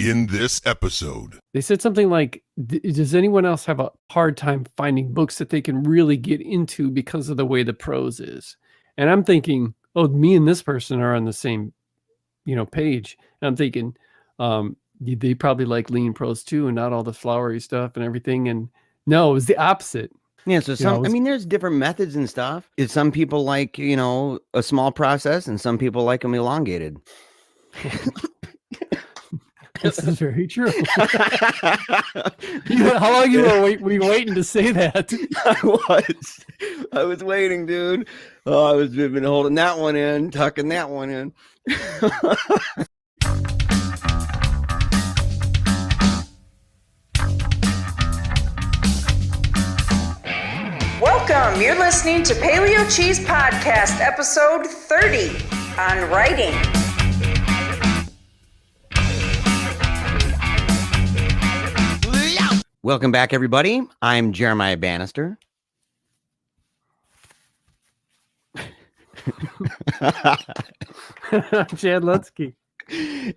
In this episode, they said something like, does anyone else have a hard time finding books that they can really get into because of the way the prose is? And I'm thinking, oh, me and this person are on the same, page. And I'm thinking, they probably like lean prose too, and not all the flowery stuff and everything. And no, it was the opposite. Yeah, so there's different methods and stuff. Some people like, a small process, and some people like them elongated. This is very true. How long were you waiting to say that? I was waiting, dude. Oh, I've been holding that one in, tucking that one in. Welcome. You're listening to PaleoCheeze Podcast, episode 30 on writing. Welcome back, everybody. I'm Jeremiah Bannister. Chad Lutzke.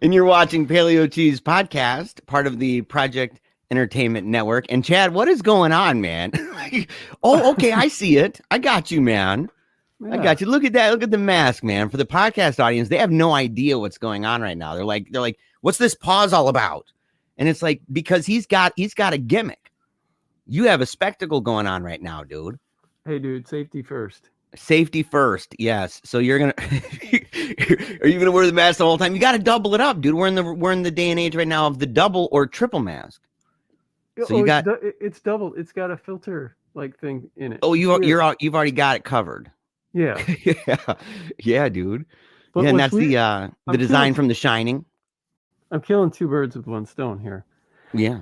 And you're watching PaleoCheeze Podcast, part of the Project Entertainment Network. And Chad, what is going on, man? Oh, okay, I see it. I got you, man. Yeah. I got you. Look at that. Look at the mask, man. For the podcast audience, they have no idea what's going on right now. They're like, what's this pause all about? And it's like, because he's got a gimmick. You have a spectacle going on right now, dude. Hey, dude, safety first. Safety first, yes. So you're gonna are you gonna wear the mask the whole time? You got to double it up, dude. We're in the day and age right now of the double or triple mask. So it's double. It's got a filter like thing in it. Oh, you've already got it covered. Yeah, yeah, dude. But and that's the design from The Shining. I'm killing two birds with one stone here. Yeah.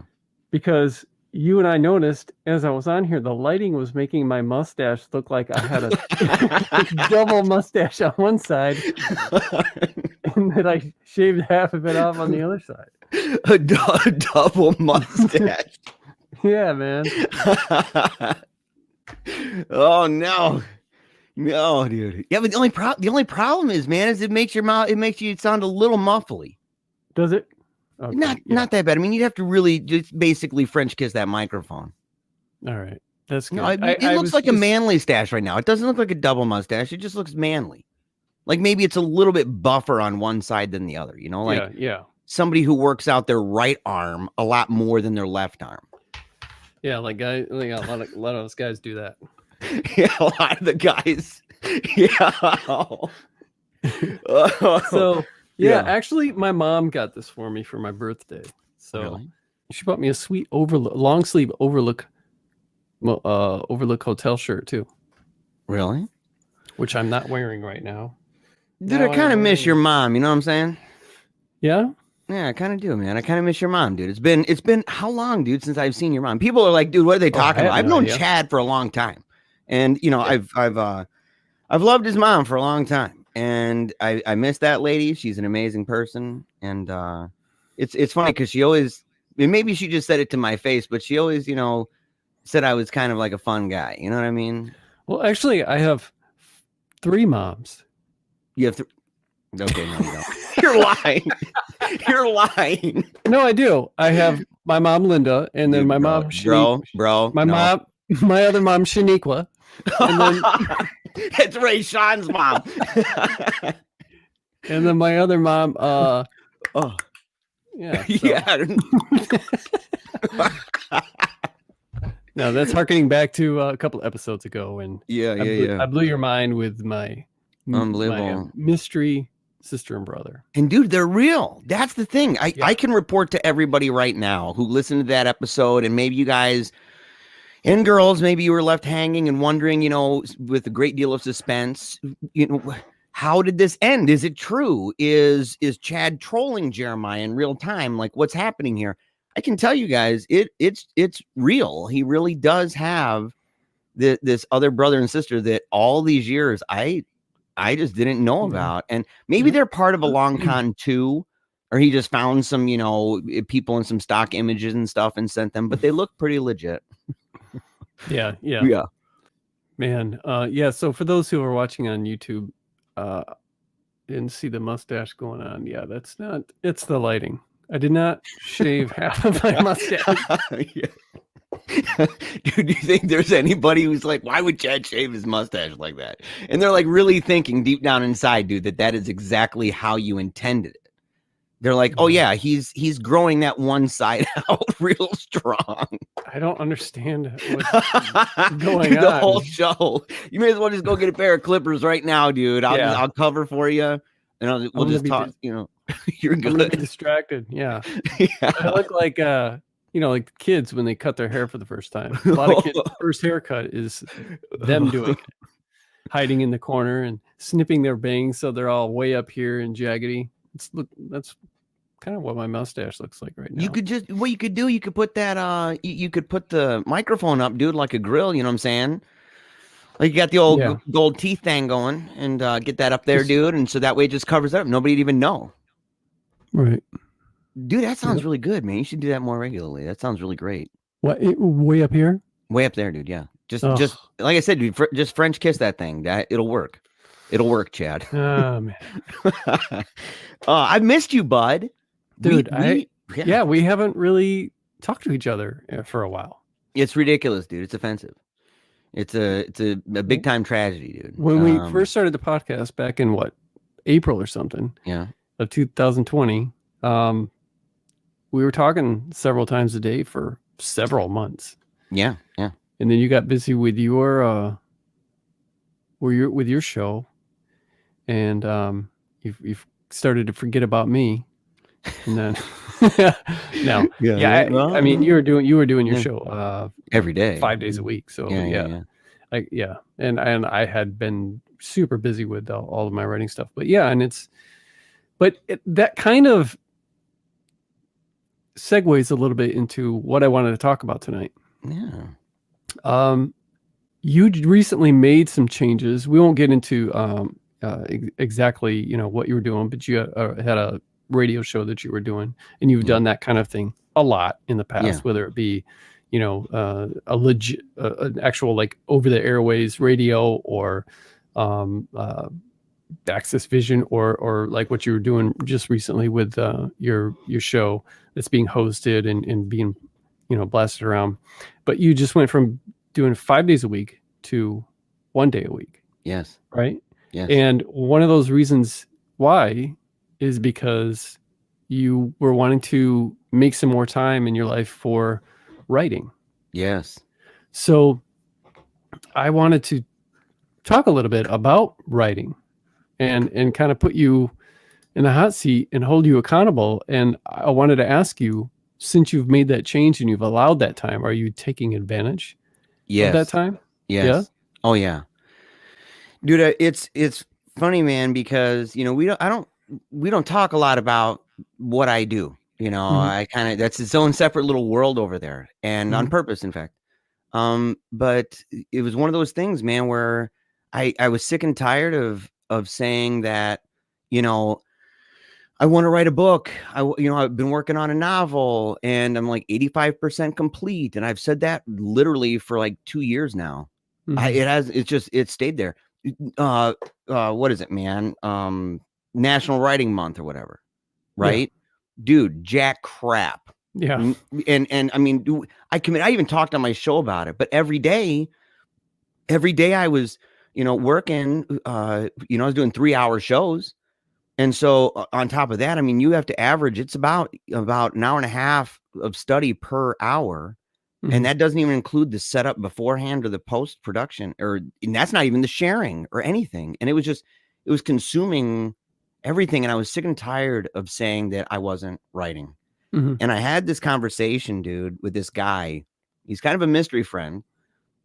Because you and I noticed as I was on here, the lighting was making my mustache look like I had a double mustache on one side and that I shaved half of it off on the other side. A double mustache. Yeah, man. Oh, no. No, dude. Yeah, but the only problem is, man, is it makes you sound a little muffly. Does it? Okay, not that bad. I mean, you'd have to really just basically French kiss that microphone. All right. That's good. No, it looks like a manly stash right now. It doesn't look like a double mustache. It just looks manly. Like maybe it's a little bit buffer on one side than the other, yeah. Somebody who works out their right arm a lot more than their left arm. Yeah, a lot of those guys do that. Yeah, a lot of the guys. Yeah. So yeah, actually, my mom got this for me for my birthday. So really? She bought me a sweet long sleeve overlook hotel shirt too. Really? Which I'm not wearing right now. Dude, I kind of miss your mom. You know what I'm saying? Yeah. Yeah, I kind of do, man. I kind of miss your mom, dude. It's been how long, dude, since I've seen your mom? People are like, dude, what are they talking about? I've known Chad for a long time, and I've loved his mom for a long time. And I miss that lady. She's an amazing person. And it's funny because she always, maybe she just said it to my face, but she always, said I was kind of like a fun guy. You know what I mean? Well, actually, I have 3 moms. You have Okay, no, you don't. You're lying. You're lying. No, I do. I have my mom, Linda, and then my mom, bro. My other mom, Shaniqua. And then it's Ray Sean's mom. And then my other mom, yeah. So. Yeah. No, that's harkening back to a couple episodes ago, and I blew your mind with my unbelievable mystery sister and brother. And dude, they're real. That's the thing. I can report to everybody right now who listened to that episode, and maybe you guys and girls, maybe you were left hanging and wondering, with a great deal of suspense, how did this end? Is it true? Is Chad trolling Jeremiah in real time? Like, what's happening here? I can tell you guys, it's real. He really does have this other brother and sister that all these years I just didn't know about. And maybe they're part of a long con too, or he just found some, people in some stock images and stuff and sent them, but they look pretty legit. Yeah. Man. So for those who are watching on YouTube, and see the mustache going on. Yeah, it's the lighting. I did not shave half of my mustache. Yeah. Dude, do you think there's anybody who's like, why would Chad shave his mustache like that? And they're like really thinking deep down inside, dude, that is exactly how you intended it. They're like, oh yeah, he's growing that one side out real strong. I don't understand what's going dude, the on. whole show. You may as well just go get a pair of clippers right now, dude. I'll cover for you, and we'll just talk. You're good. I'm gonna be distracted. Yeah. I look like like kids when they cut their hair for the first time. A lot of kids' first haircut is them doing it, hiding in the corner and snipping their bangs so they're all way up here and jaggedy. That's kind of what my mustache looks like right now. You could put that you could put the microphone up, dude, like a grill, you know what I'm saying? Like you got the old gold teeth thing going, and get that up there, dude, and so that way it just covers it up. Nobody'd even know. Right. Dude, that sounds really good, man. You should do that more regularly. That sounds really great. What, way up here? Way up there, dude. Yeah. Just like I said, dude, just French kiss that thing. It'll work. It'll work, Chad. Oh man. I missed you, bud. Dude, we haven't really talked to each other for a while. It's ridiculous, dude. It's offensive. It's a big time tragedy, dude. When we first started the podcast back in April or something, of 2020, we were talking several times a day for several months. Yeah. And then you got busy with your show, and you've started to forget about me. And then I mean you were doing your show every day, 5 days a week. So and I had been super busy with all of my writing stuff, but that kind of segues a little bit into what I wanted to talk about tonight. You recently made some changes. We won't get into exactly what you were doing, but you had a radio show that you were doing, and you've done that kind of thing a lot in the past, whether it be an actual like over the airways radio, or Access Vision, or like what you were doing just recently with your show that's being hosted and being blasted around. But you just went from doing 5 days a week to 1 day a week. Yes. Right. Yes. And one of those reasons why is because you were wanting to make some more time in your life for writing. Yes. So I wanted to talk a little bit about writing and kind of put you in the hot seat and hold you accountable. And I wanted to ask you, since you've made that change and you've allowed that time, are you taking advantage of that time? Yes. Yeah. Oh yeah. Dude, it's funny, man, because we don't talk a lot about what I do. I kind of, that's its own separate little world over there, and on purpose, in fact. But it was one of those things, man, where I was sick and tired of saying that, I want to write a book. I've been working on a novel, and I'm like 85% complete. And I've said that literally for like 2 years now. It stayed there. What is it, man? National Writing Month or whatever, right? Dude, jack crap. Yeah. And I mean, I even talked on my show about it, but every day I was, working, I was doing 3-hour shows. And so on top of that, I mean, you have to average, it's about an hour and a half of study per hour. And that doesn't even include the setup beforehand or the post production, and that's not even the sharing or anything. And it was consuming everything. And I was sick and tired of saying that I wasn't writing. And I had this conversation, dude, with this guy. He's kind of a mystery friend.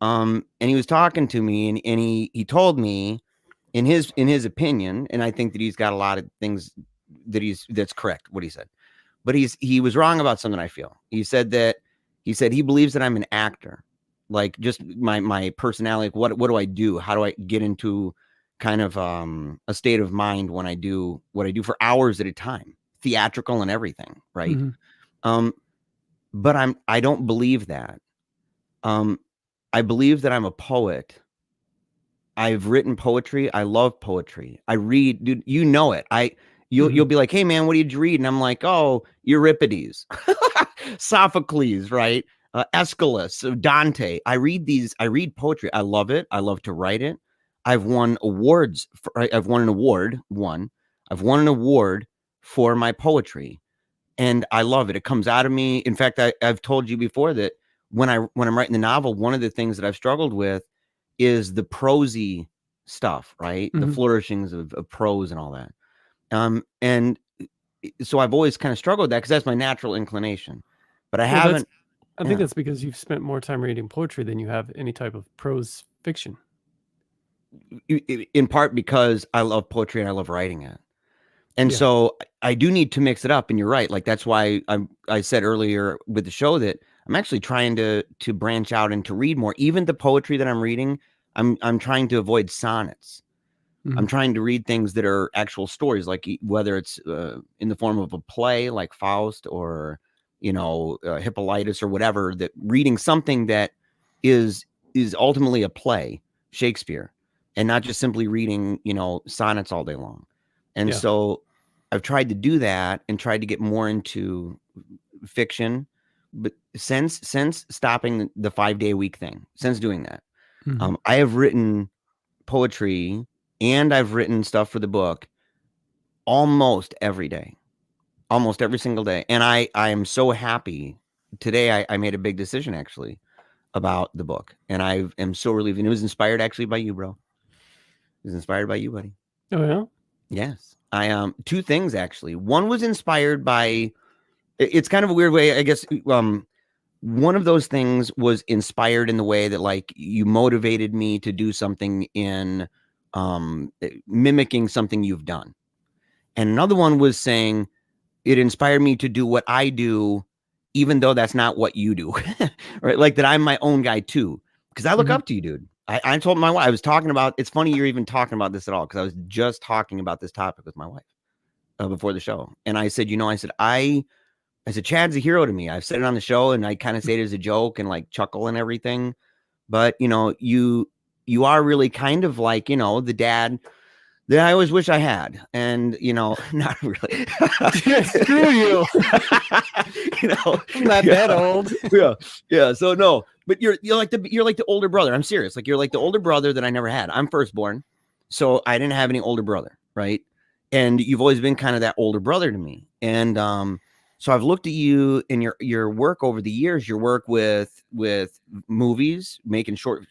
And he was talking to me, and he told me in his opinion, and I think that he's got a lot of things that's correct, what he said, but he was wrong about something. I feel he said he believes that I'm an actor, like just my personality. Like what do I do? How do I get into kind of a state of mind when I do what I do for hours at a time, theatrical and everything, right? But I don't believe that. I believe that I'm a poet. I've written poetry. I love poetry. I read, dude, it. You'll be like, hey man, what did you read? And I'm like, oh, Euripides, Sophocles, right? Aeschylus, Dante. I read poetry. I love it. I love to write it. I've won awards. I've won an award. I've won an award for my poetry, and I love it. It comes out of me. In fact, I've told you before that when I'm writing the novel, one of the things that I've struggled with is the prosy stuff, right? The flourishings of prose and all that. And so I've always kind of struggled with that because that's my natural inclination. But I haven't. I think that's because you've spent more time reading poetry than you have any type of prose fiction. In part because I love poetry and I love writing it. And so I do need to mix it up. And you're right. Like, that's why I said earlier with the show that I'm actually trying to branch out and to read more. Even the poetry that I'm reading, I'm trying to avoid sonnets. I'm trying to read things that are actual stories, like whether it's in the form of a play like Faust or, Hippolytus or whatever, that reading something that is ultimately a play, Shakespeare, and not just simply reading, sonnets all day long. And so I've tried to do that and tried to get more into fiction, but since stopping the 5-day-a-week thing, since doing that, I have written poetry and I've written stuff for the book almost every day, almost every single day. And I am so happy. Today I made a big decision actually about the book, and I am so relieved. And it was inspired actually by you, bro. It was inspired by you, buddy. Oh yeah? Yes. I two things actually. One was inspired by, it's kind of a weird way, I guess. One of those things was inspired in the way that, like, you motivated me to do something in mimicking something you've done. And another one was saying it inspired me to do what I do, even though that's not what you do, right? Like that I'm my own guy too, because I look up to you, dude. I told my wife, I was talking about, it's funny you're even talking about this at all, because I was just talking about this topic with my wife before the show. And I said, I said, Chad's a hero to me. I've said it on the show and I kind of say it as a joke and like chuckle and everything. But, you are really kind of like, the dad that I always wish I had. And, not really. Screw you. I'm not that old. Yeah. So no, but you're like the older brother. I'm serious. Like, you're like the older brother that I never had. I'm firstborn, so I didn't have any older brother. Right. And you've always been kind of that older brother to me. And, so I've looked at you and your work over the years, your work with movies, making short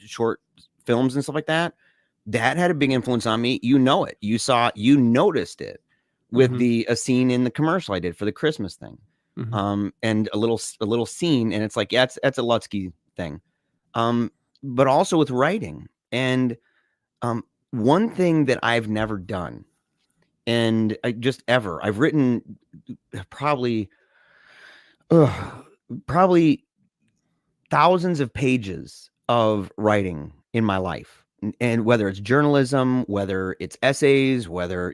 films and stuff like that. That had a big influence on me. You know it. You noticed it with a scene in the commercial I did for the Christmas thing. And a little scene, and it's like, that's a Lutzke thing. But also with writing. And one thing that I've never done, and I've written probably thousands of pages of writing in my life. And whether it's journalism, whether it's essays, whether,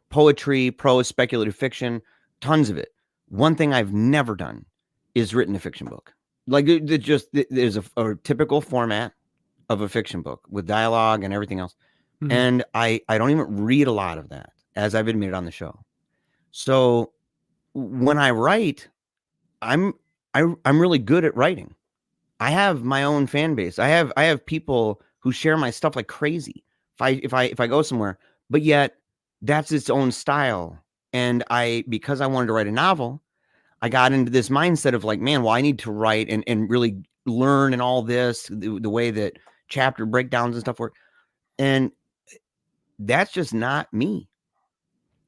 poetry, prose, speculative fiction, tons of it. One thing I've never done is written a fiction book. Like, there's a typical format of a fiction book with dialogue and everything else. And I don't even read a lot of that, as I've admitted on the show. So when I write, I'm really good at writing. I have my own fan base. I have people who share my stuff like crazy if I go somewhere, but yet that's its own style. And because I wanted to write a novel, I got into this mindset of like, man, well, I need to write and really learn and all this, the way that chapter breakdowns and stuff work. And that's just not me.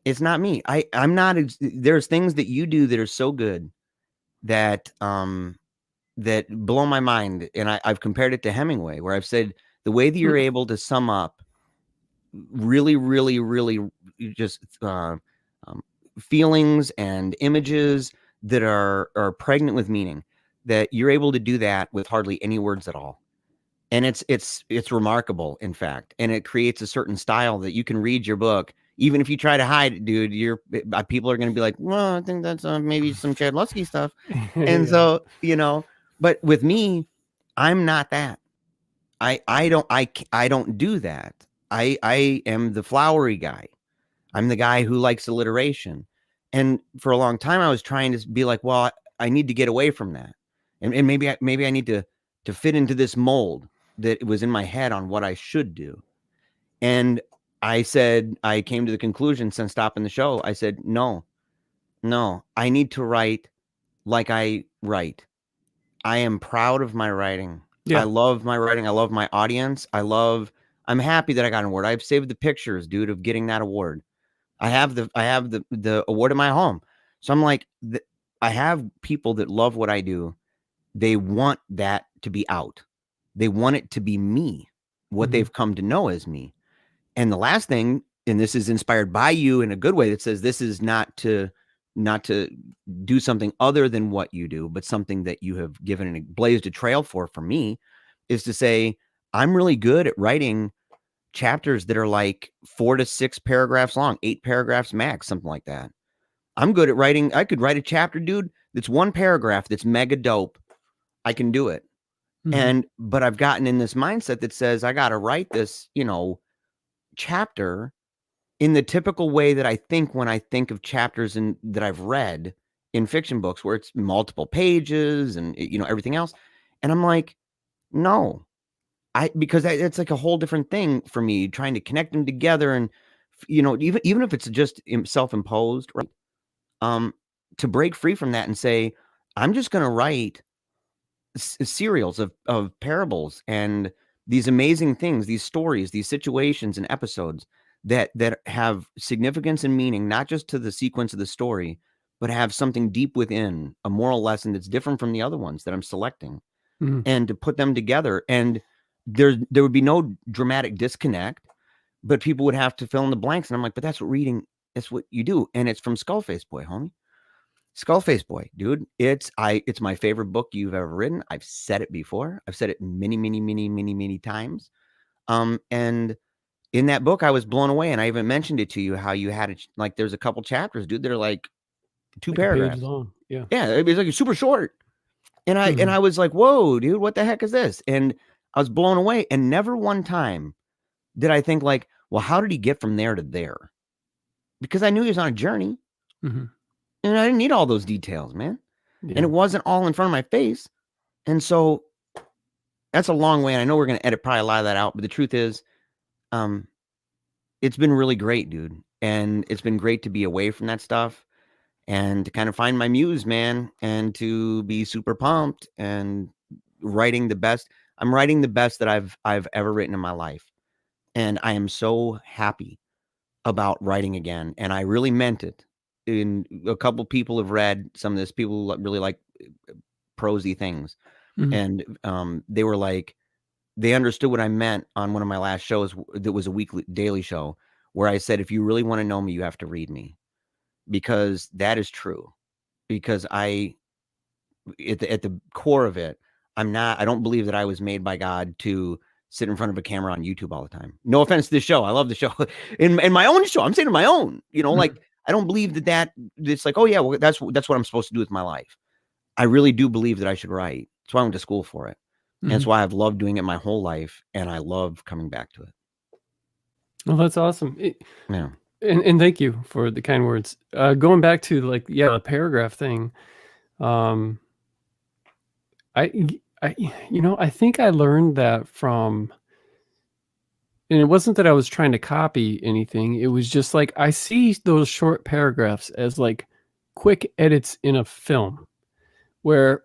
It's not me. I'm not, there's things that you do that are so good that, that blow my mind. And I've compared it to Hemingway, where I've said the way that you're able to sum up really, really, really just feelings and images that are pregnant with meaning, that you're able to do that with hardly any words at all. And it's remarkable, in fact, and it creates a certain style that you can read your book. Even if you try to hide it, dude, people are going to be like, well, I think that's maybe some Chad Lutzke stuff. And so, but with me, I'm not that. I don't do that. I am the flowery guy. I'm the guy who likes alliteration. And for a long time, I was trying to be like, well, I need to get away from that. And maybe I need to fit into this mold that was in my head on what I should do. And I came to the conclusion since stopping the show, I said, no, I need to write like I write. I am proud of my writing. Yeah. I love my writing. I love my audience. I'm happy that I got an award. I've saved the pictures, dude, of getting that award. I have the award in my home. So I'm like, I have people that love what I do. They want that to be out. They want it to be me, what they've come to know as me. And the last thing, and this is inspired by you in a good way, that says this is not to do something other than what you do, but something that you have given and blazed a trail for me, is to say, I'm really good at writing chapters that are like 4 to 6 paragraphs long, 8 paragraphs max, something like that. I'm good at writing. I could write a chapter, dude, that's 1 paragraph that's mega dope. I can do it. But I've gotten in this mindset that says I got to write this, chapter in the typical way that I think when I think of chapters that I've read in fiction books, where it's multiple pages and, everything else. And I'm like, no, because it's like a whole different thing for me, trying to connect them together. And, even if it's just self-imposed, right? To break free from that and say, I'm just going to write serials of parables and these amazing things, these stories, these situations and episodes that have significance and meaning, not just to the sequence of the story, but have something deep within, a moral lesson that's different from the other ones that I'm selecting, and to put them together. And there would be no dramatic disconnect, but people would have to fill in the blanks. And I'm like, but that's what you do. And it's from Skullface Boy, homie. Skullface Boy, dude. It's my favorite book you've ever written. I've said it before. I've said it many times. And in that book, I was blown away. And I even mentioned it to you, how you had it, like, there's a couple chapters, dude, they're like 2 paragraphs long. Yeah. Yeah. It was like super short. And I was like, whoa, dude, what the heck is this? And I was blown away. And never one time did I think like, well, how did he get from there to there? Because I knew he was on a journey. And I didn't need all those details, man. Yeah. And it wasn't all in front of my face. And so that's a long way. And I know we're going to edit probably a lot of that out. But the truth is, it's been really great, dude. And it's been great to be away from that stuff and to kind of find my muse, man, and to be super pumped and writing the best. I'm writing the best that I've ever written in my life. And I am so happy about writing again. And I really meant it. And a couple people have read some of this. People really like prosy things. And they were like, they understood what I meant on one of my last shows that was a weekly daily show, where I said, if you really want to know me, you have to read me, because that is true. Because at the core of it, I don't believe that I was made by God to sit in front of a camera on YouTube all the time. No offense to this show. I love the show. In my own show, I'm saying in my own, like, I don't believe that it's like, oh yeah, well, that's what I'm supposed to do with my life. I really do believe that I should write. That's why I went to school for it. And that's why I've loved doing it my whole life. And I love coming back to it. Well, that's awesome. Yeah. And thank you for the kind words. Going back to the paragraph thing. I think I learned that from, and it wasn't that I was trying to copy anything. It was just like, I see those short paragraphs as like quick edits in a film, where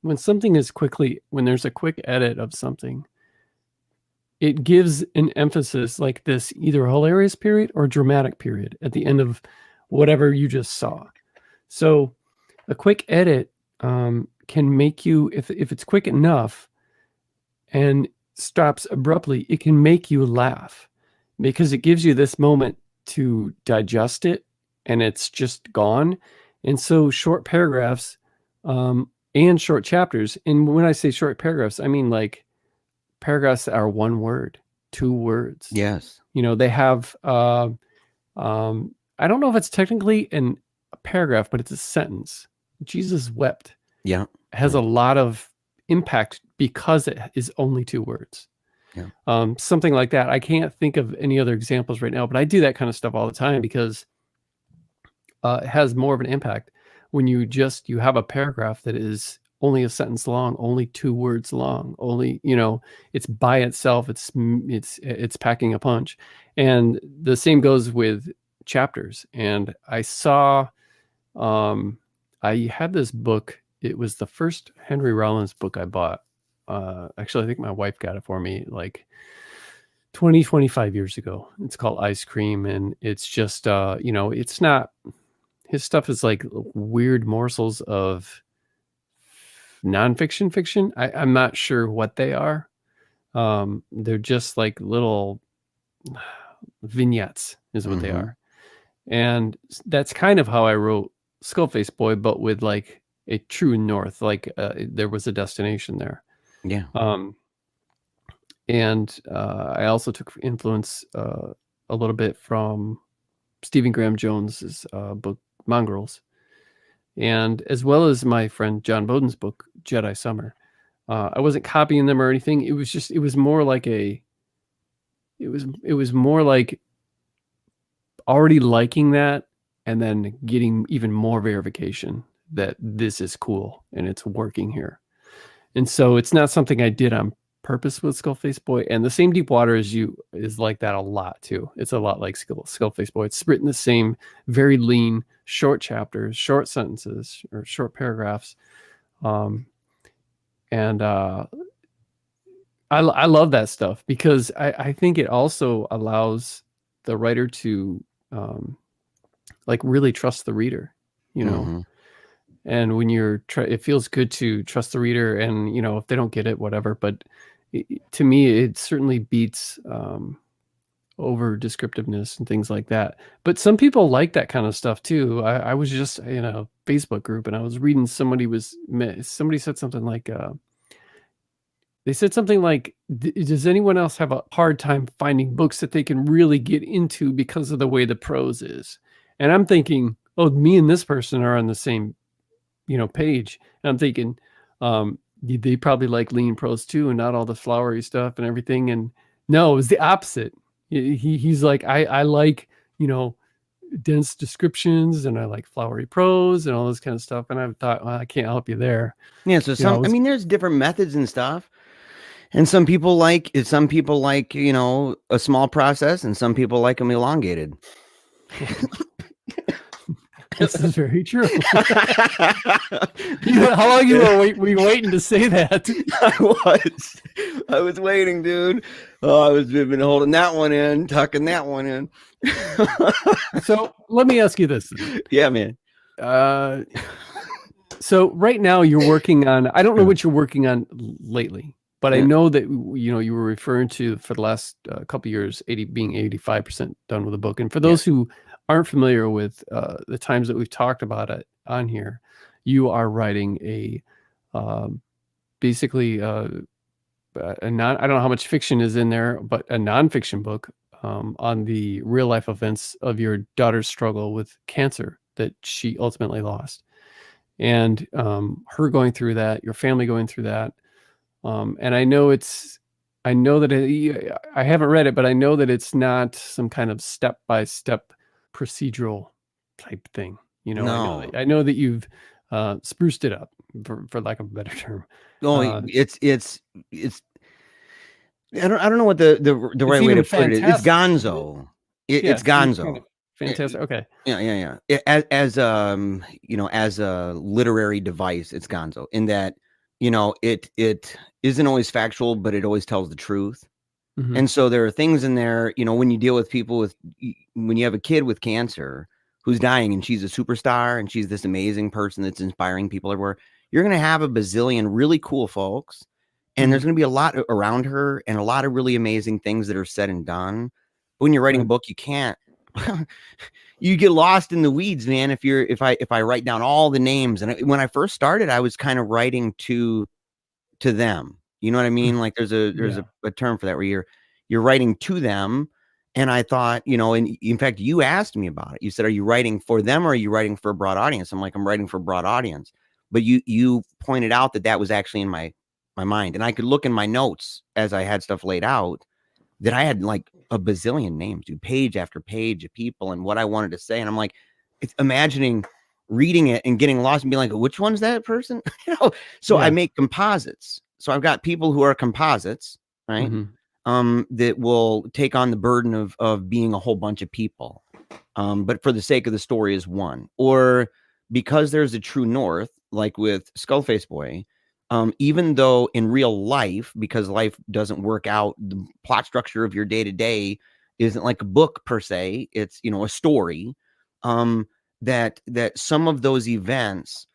when there's a quick edit of something, it gives an emphasis like this, either hilarious period or dramatic period at the end of whatever you just saw. So a quick edit can make you, if it's quick enough and stops abruptly, it can make you laugh, because it gives you this moment to digest it, and it's just gone. And so short paragraphs and short chapters, and when I say short paragraphs, I mean like paragraphs that are 1 word, 2 words. Yes. They have I don't know if it's technically a paragraph, but it's a sentence. Jesus wept. Yeah. Has a lot of impact because it is only 2 words. Something like that. I can't think of any other examples right now, but I do that kind of stuff all the time because it has more of an impact when you have a paragraph that is only a sentence long, only 2 words long, only, it's by itself. It's packing a punch. And the same goes with chapters. And I saw, I had this book. It was the first Henry Rollins book I bought. Actually, I think my wife got it for me like 25 years ago. It's called Ice Cream. And it's just, it's not, his stuff is like weird morsels of nonfiction fiction. I'm not sure what they are. They're just like little vignettes is what they are. And that's kind of how I wrote Skullface Boy, but with like a true north, like there was a destination there. Yeah. And I also took influence a little bit from Stephen Graham Jones's book Mongrels, and as well as my friend John Bowden's book Jedi Summer. I wasn't copying them or anything. It was more like already liking that and then getting even more verification that this is cool and it's working here. And so it's not something I did on purpose with Skullface Boy. And the same Deep Water as you is like that a lot too. It's a lot like Skullface Boy. It's written the same, very lean, short chapters, short sentences, or short paragraphs. I love that stuff because I think it also allows the writer to like really trust the reader, and when it feels good to trust the reader, and if they don't get it, whatever. But to me, it certainly beats over descriptiveness and things like that. But some people like that kind of stuff too. I was just in a Facebook group and I was reading, somebody said something like, does anyone else have a hard time finding books that they can really get into because of the way the prose is? And I'm thinking, oh, me and this person are on the same, page. And I'm thinking, they probably like lean prose too, and not all the flowery stuff and everything. And no, it was the opposite. He's like, I like, dense descriptions, and I like flowery prose and all this kind of stuff. And I thought, well, I can't help you there. Yeah. So there's different methods and stuff. And some people like, a small process, and some people like them elongated. This is very true. How long were you waiting to say that? I was waiting, dude. Oh, I've been holding that one in, tucking that one in. So let me ask you this. Yeah, man. So right now you're working on, I don't know what you're working on lately, but I know that, you were referring to for the last couple of years, being 85% done with a book. And for those who aren't familiar with the times that we've talked about it on here, you are writing basically I don't know how much fiction is in there, but a nonfiction book on the real life events of your daughter's struggle with cancer that she ultimately lost, and her going through that, your family going through that. And I know I haven't read it, but I know that it's not some kind of step-by-step procedural type thing. No. I know that you've spruced it up, for lack of a better term. No, it's I don't know what the right way to put it. It's gonzo. It's gonzo. Kind of fantastic. Okay. Yeah. As a literary device, it's gonzo in that, it isn't always factual, but it always tells the truth. Mm-hmm. And so there are things in there, when you deal with people when you have a kid with cancer who's dying and she's a superstar and she's this amazing person that's inspiring people everywhere, you're going to have a bazillion really cool folks. And there's going to be a lot around her and a lot of really amazing things that are said and done. But when you're writing a book, you can't, you get lost in the weeds, man. If I write down all the names, and when I first started, I was kind of writing to them. You know what I mean? Like there's a term for that where you're writing to them. And I thought, and in fact, you asked me about it. You said, are you writing for them or are you writing for a broad audience? I'm like, I'm writing for a broad audience. But you pointed out that was actually in my my mind. And I could look in my notes as I had stuff laid out that I had like a bazillion names, dude, page after page of people and what I wanted to say. And I'm like, it's imagining reading it and getting lost and being like, which one's that person? So I make composites. So I've got people who are composites, right? That will take on the burden of being a whole bunch of people. But for the sake of the story is one. Or because there's a true north, like with Skullface Boy, even though in real life, because life doesn't work out, the plot structure of your day-to-day isn't like a book per se, it's, a story, that some of those events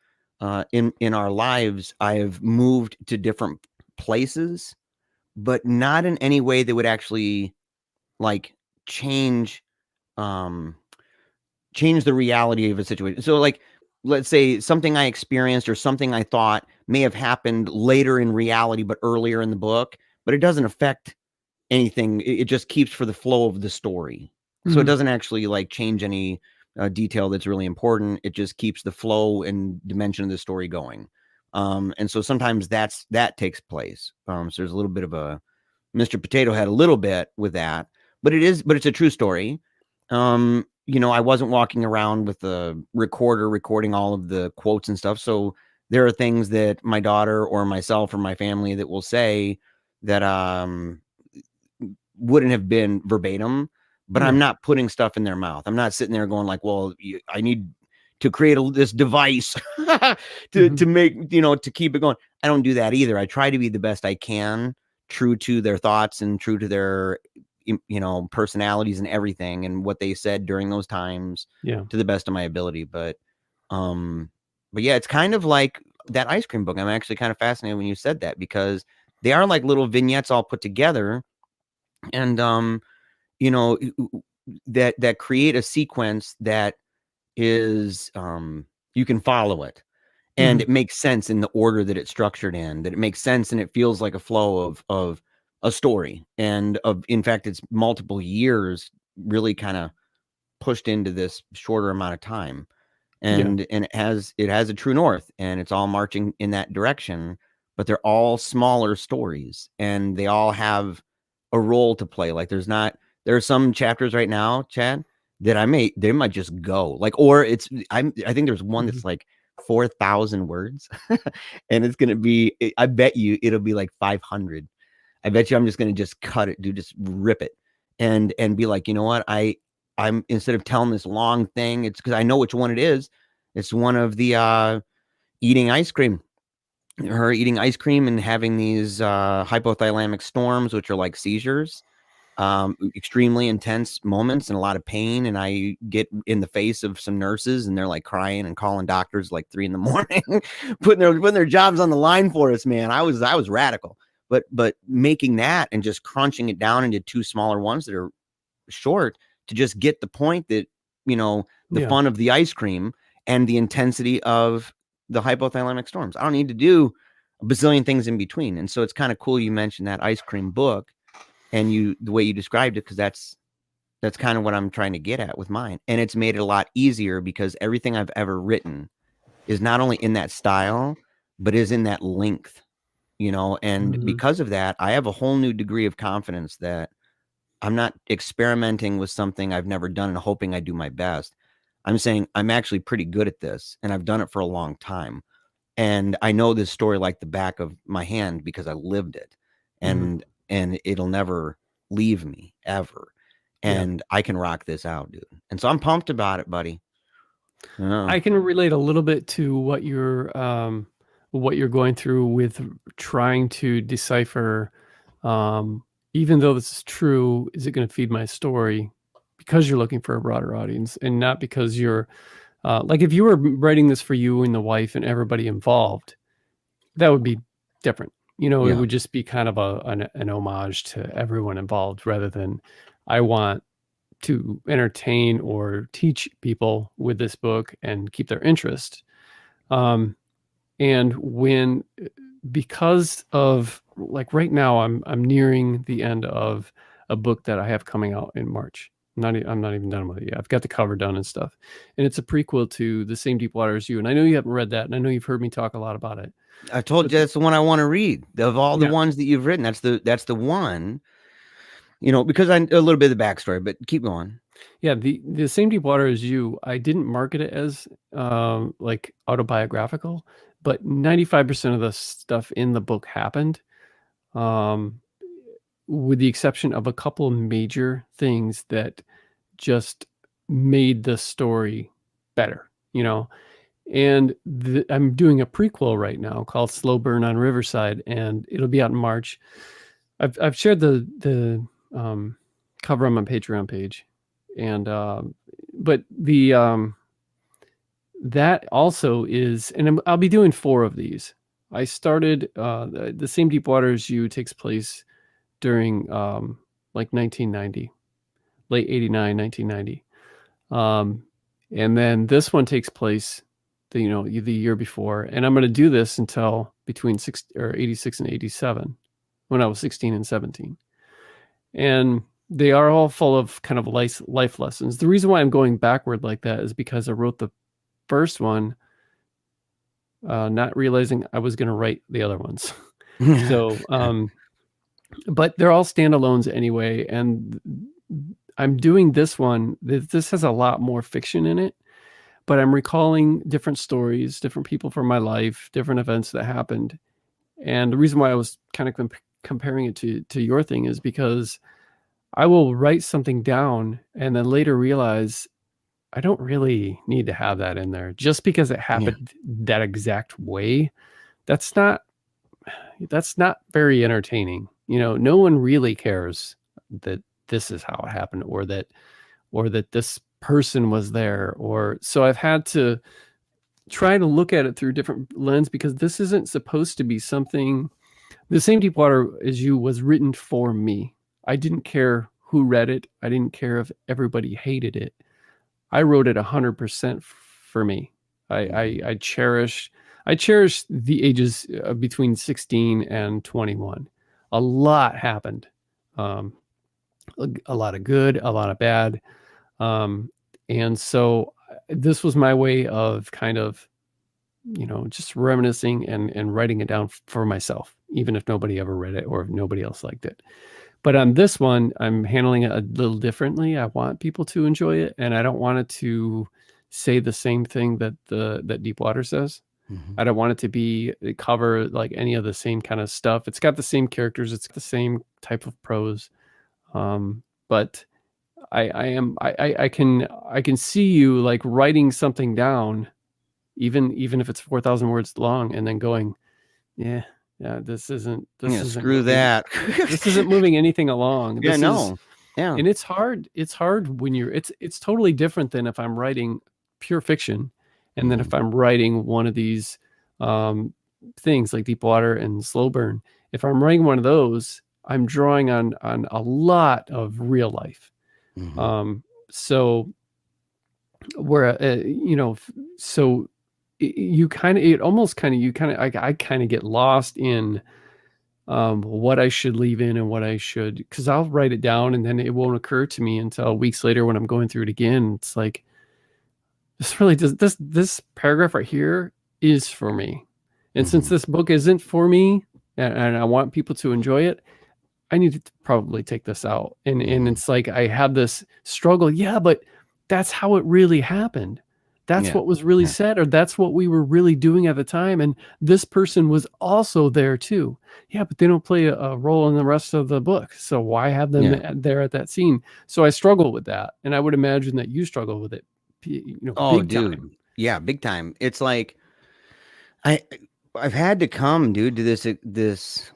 in our lives, I have moved to different places, but not in any way that would actually like change the reality of a situation. So like, let's say something I experienced or something I thought may have happened later in reality, but earlier in the book, but it doesn't affect anything. It just keeps for the flow of the story. So it doesn't actually like change any detail that's really important. It just keeps the flow and dimension of the story going. And so sometimes that takes place. So there's a little bit of a Mr. Potato Head a little bit with that, but it's a true story. I wasn't walking around with a recorder recording all of the quotes and stuff. So there are things that my daughter or myself or my family that will say that wouldn't have been verbatim, but I'm not putting stuff in their mouth. I'm not sitting there going like, well, I need to create this device to make, to keep it going. I don't do that either. I try to be the best I can, true to their thoughts and true to their personalities and everything and what they said during those times to the best of my ability. But yeah, it's kind of like that ice cream book. I'm actually kind of fascinated when you said that, because they are like little vignettes all put together, and that create a sequence that is you can follow it, and it makes sense in the order that it's structured in, that it makes sense and it feels like a flow of a story, and in fact it's multiple years really kind of pushed into this shorter amount of time, and it has a true north, and it's all marching in that direction, but they're all smaller stories and they all have a role to play. Like there are some chapters right now, Chad, that they might just go like, or I think there's one that's like 4,000 words and it's going to be, I bet you it'll be like 500. I bet you I'm just going to just cut it, dude, just rip it and be like, you know what? I'm instead of telling this long thing, it's because I know which one it is. It's one of the eating ice cream, her eating ice cream and having these hypothalamic storms, which are like seizures, extremely intense moments and a lot of pain. And I get in the face of some nurses and they're like crying and calling doctors like 3 a.m, putting their jobs on the line for us, man. I was radical, but making that and just crunching it down into 2 smaller ones that are short to just get the point that, the fun of the ice cream and the intensity of the hypothalamic storms. I don't need to do a bazillion things in between. And so it's kind of cool you mentioned that ice cream book and the way you described it, because that's kind of what I'm trying to get at with mine. And it's made it a lot easier because everything I've ever written is not only in that style, but is in that length, and because of that, I have a whole new degree of confidence that I'm not experimenting with something I've never done and hoping I do my best. I'm saying I'm actually pretty good at this and I've done it for a long time. And I know this story like the back of my hand because I lived it, and it'll never leave me ever. And I can rock this out, dude. And so I'm pumped about it, buddy. I can relate a little bit to what you're going through with trying to decipher, even though this is true, is it going to feed my story? Because you're looking for a broader audience and not because you're like, if you were writing this for you and the wife and everybody involved, that would be different. It would just be kind of an homage to everyone involved rather than I want to entertain or teach people with this book and keep their interest. And because of like right now, I'm nearing the end of a book that I have coming out in March. I'm not even done with it yet. I've got the cover done and stuff, and it's a prequel to The Same Deep Water as You. And I know you haven't read that, and I know you've heard me talk a lot about it. I told you that's the one I want to read. Of all the Yeah. ones that you've written, that's the one. Because I a little bit of the backstory, but keep going. Yeah, the Same Deep Water as You, I didn't market it as like autobiographical, but 95% of the stuff in the book happened, with the exception of a couple of major things that just made the story better, And I'm doing a prequel right now called Slow Burn on Riverside, and it'll be out in March. I've shared the cover on my Patreon page, and but the that also is, and I'll be doing 4 of these. I started the Same Deep Water as You takes place during like 1990, late 89, 1990. And then this one takes place the year before, and I'm going to do this until between 86 and 87, when I was 16 and 17. And they are all full of kind of life lessons. The reason why I'm going backward like that is because I wrote the first one not realizing I was going to write the other ones. So but they're all standalones anyway, and I'm doing this one. This has a lot more fiction in it, but I'm recalling different stories, different people from my life, different events that happened. And the reason why I was kind of comparing it to your thing is because I will write something down and then later realize I don't really need to have that in there just because it happened that exact way. That's not very entertaining. No one really cares that this is how it happened, or that this person was there. So I've had to try to look at it through a different lens, because this isn't supposed to be something. The Same Deep Water as You was written for me. I didn't care who read it. I didn't care if everybody hated it. I wrote it 100% for me. I cherish the ages between 16 and 21. A lot happened. A lot of good, a lot of bad. And so this was my way of kind of, just reminiscing and writing it down for myself, even if nobody ever read it or if nobody else liked it. But on this one, I'm handling it a little differently. I want people to enjoy it, and I don't want it to say the same thing that Deep Water says. I don't want it to cover like any of the same kind of stuff. It's got the same characters. It's got the same type of prose. But I can see you like writing something down, even if it's 4,000 words long, and then going, this isn't screw that. This isn't moving anything along. And it's hard. It's hard when it's totally different than if I'm writing pure fiction. And then if I'm writing one of these things like Deep Water and Slow Burn, if I'm writing one of those, I'm drawing on a lot of real life. So where so I kind of get lost in what I should leave in and what I should, because I'll write it down and then it won't occur to me until weeks later when I'm going through it again. It's like, this paragraph right here is for me. And since this book isn't for me and I want people to enjoy it, I need to probably take this out. And it's like, I have this struggle. Yeah, but that's how it really happened. That's what was really said, or that's what we were really doing at the time. And this person was also there too. Yeah, but they don't play a role in the rest of the book. So why have them there at that scene? So I struggle with that. And I would imagine that you struggle with it. Big time. Yeah, big time. It's like I've had to come, dude, to this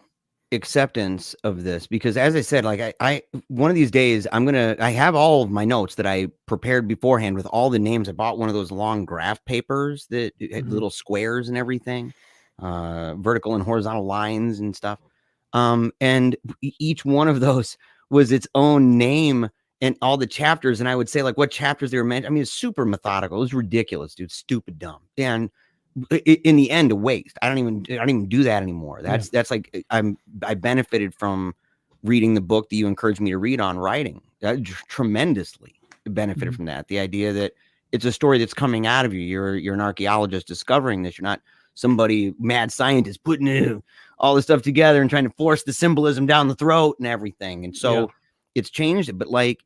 acceptance of this, because as I said, like I one of these days I have all of my notes that I prepared beforehand with all the names. I bought one of those long graph papers that had little squares and everything, vertical and horizontal lines and stuff. And each one of those was its own name and all the chapters. And I would say like what chapters they were meant. I mean, it's super methodical. It was ridiculous, dude. Stupid, dumb. And in the end, a waste. I don't even do that anymore. That's like I benefited from reading the book that you encouraged me to read on writing. That tremendously benefited from that. The idea that it's a story that's coming out of you. You're an archaeologist discovering this. You're not somebody mad scientist putting all this stuff together and trying to force the symbolism down the throat and everything. And so it's changed it. But like,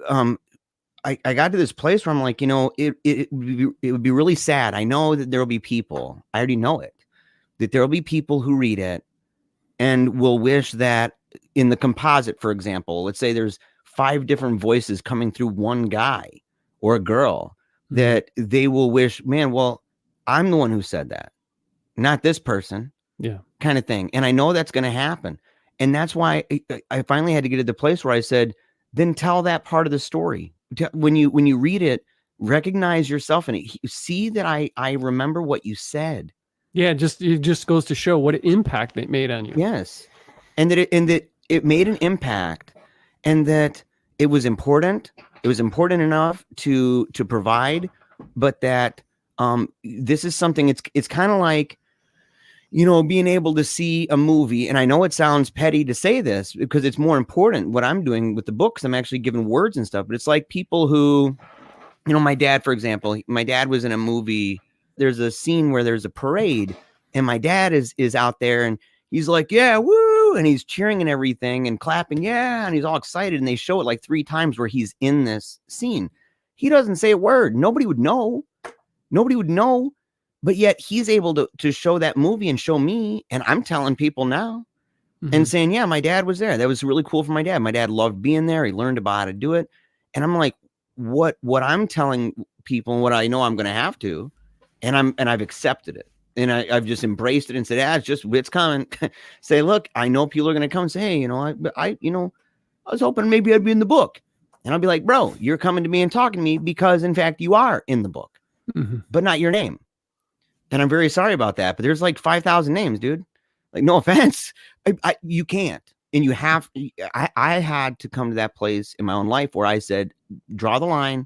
I got to this place where I'm like, it would be really sad. I know that there will be people, I already know it, that there will be people who read it and will wish that in the composite, for example, let's say there's 5 different voices coming through one guy or a girl, that they will wish, man, well, I'm the one who said that, not this person. Yeah. Kind of thing. And I know that's going to happen. And that's why I finally had to get to the place where I said, then tell that part of the story. When you read it, recognize yourself in it. See that I remember what you said. Yeah, it just goes to show what impact it made on you. Yes. And that it made an impact, and that it was important. It was important enough to provide, but that this is something, it's kind of like, being able to see a movie. And I know it sounds petty to say this because it's more important what I'm doing with the books. I'm actually giving words and stuff, but it's like people who, my dad, for example, my dad was in a movie. There's a scene where there's a parade and my dad is out there and he's like, yeah, woo. And he's cheering and everything and clapping. Yeah. And he's all excited. And they show it like 3 times where he's in this scene. He doesn't say a word. Nobody would know. But yet he's able to show that movie and show me. And I'm telling people now and saying, yeah, my dad was there. That was really cool for my dad. My dad loved being there. He learned about how to do it. And I'm like, what I'm telling people and what I know I'm going to have to, and I've accepted it. And I've just embraced it and said, it's coming. Say, look, I know people are going to come and say, hey, I was hoping maybe I'd be in the book. And I'll be like, bro, you're coming to me and talking to me because in fact you are in the book, but not your name. And I'm very sorry about that, but there's like 5,000 names, dude. Like, no offense. You can't. And you have, I had to come to that place in my own life where I said, draw the line.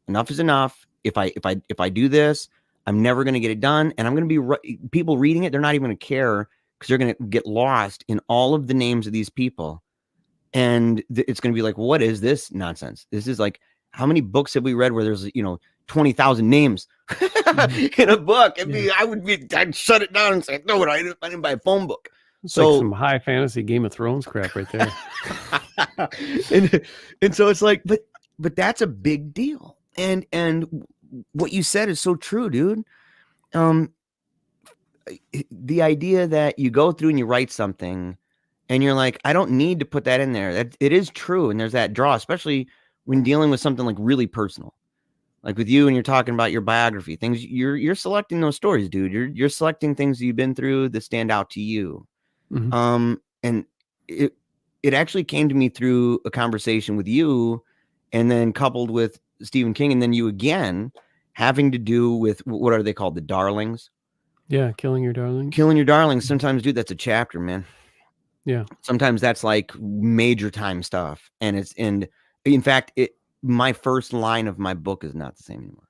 Enough is enough. If I do this, I'm never going to get it done. And I'm going to be people reading it. They're not even going to care because they're going to get lost in all of the names of these people. And it's going to be like, what is this nonsense? This is like, how many books have we read where there's, 20,000 names in a book? I'd shut it down and say, no, I didn't buy a phone book. It's like some high fantasy Game of Thrones crap right there. and so it's like, but that's a big deal. And what you said is so true, dude. The idea that you go through and you write something and you're like, I don't need to put that in there. That it is true. And there's that draw, especially when dealing with something like really personal. Like with you, and you're talking about your biography, things you're selecting those stories, dude. You're selecting things you've been through that stand out to you. And it actually came to me through a conversation with you, and then coupled with Stephen King, and then you again, having to do with what are they called? The darlings. Yeah, killing your darlings. Killing your darlings. Sometimes, dude, that's a chapter, man. Yeah. Sometimes that's like major time stuff, and in fact, my first line of my book is not the same anymore.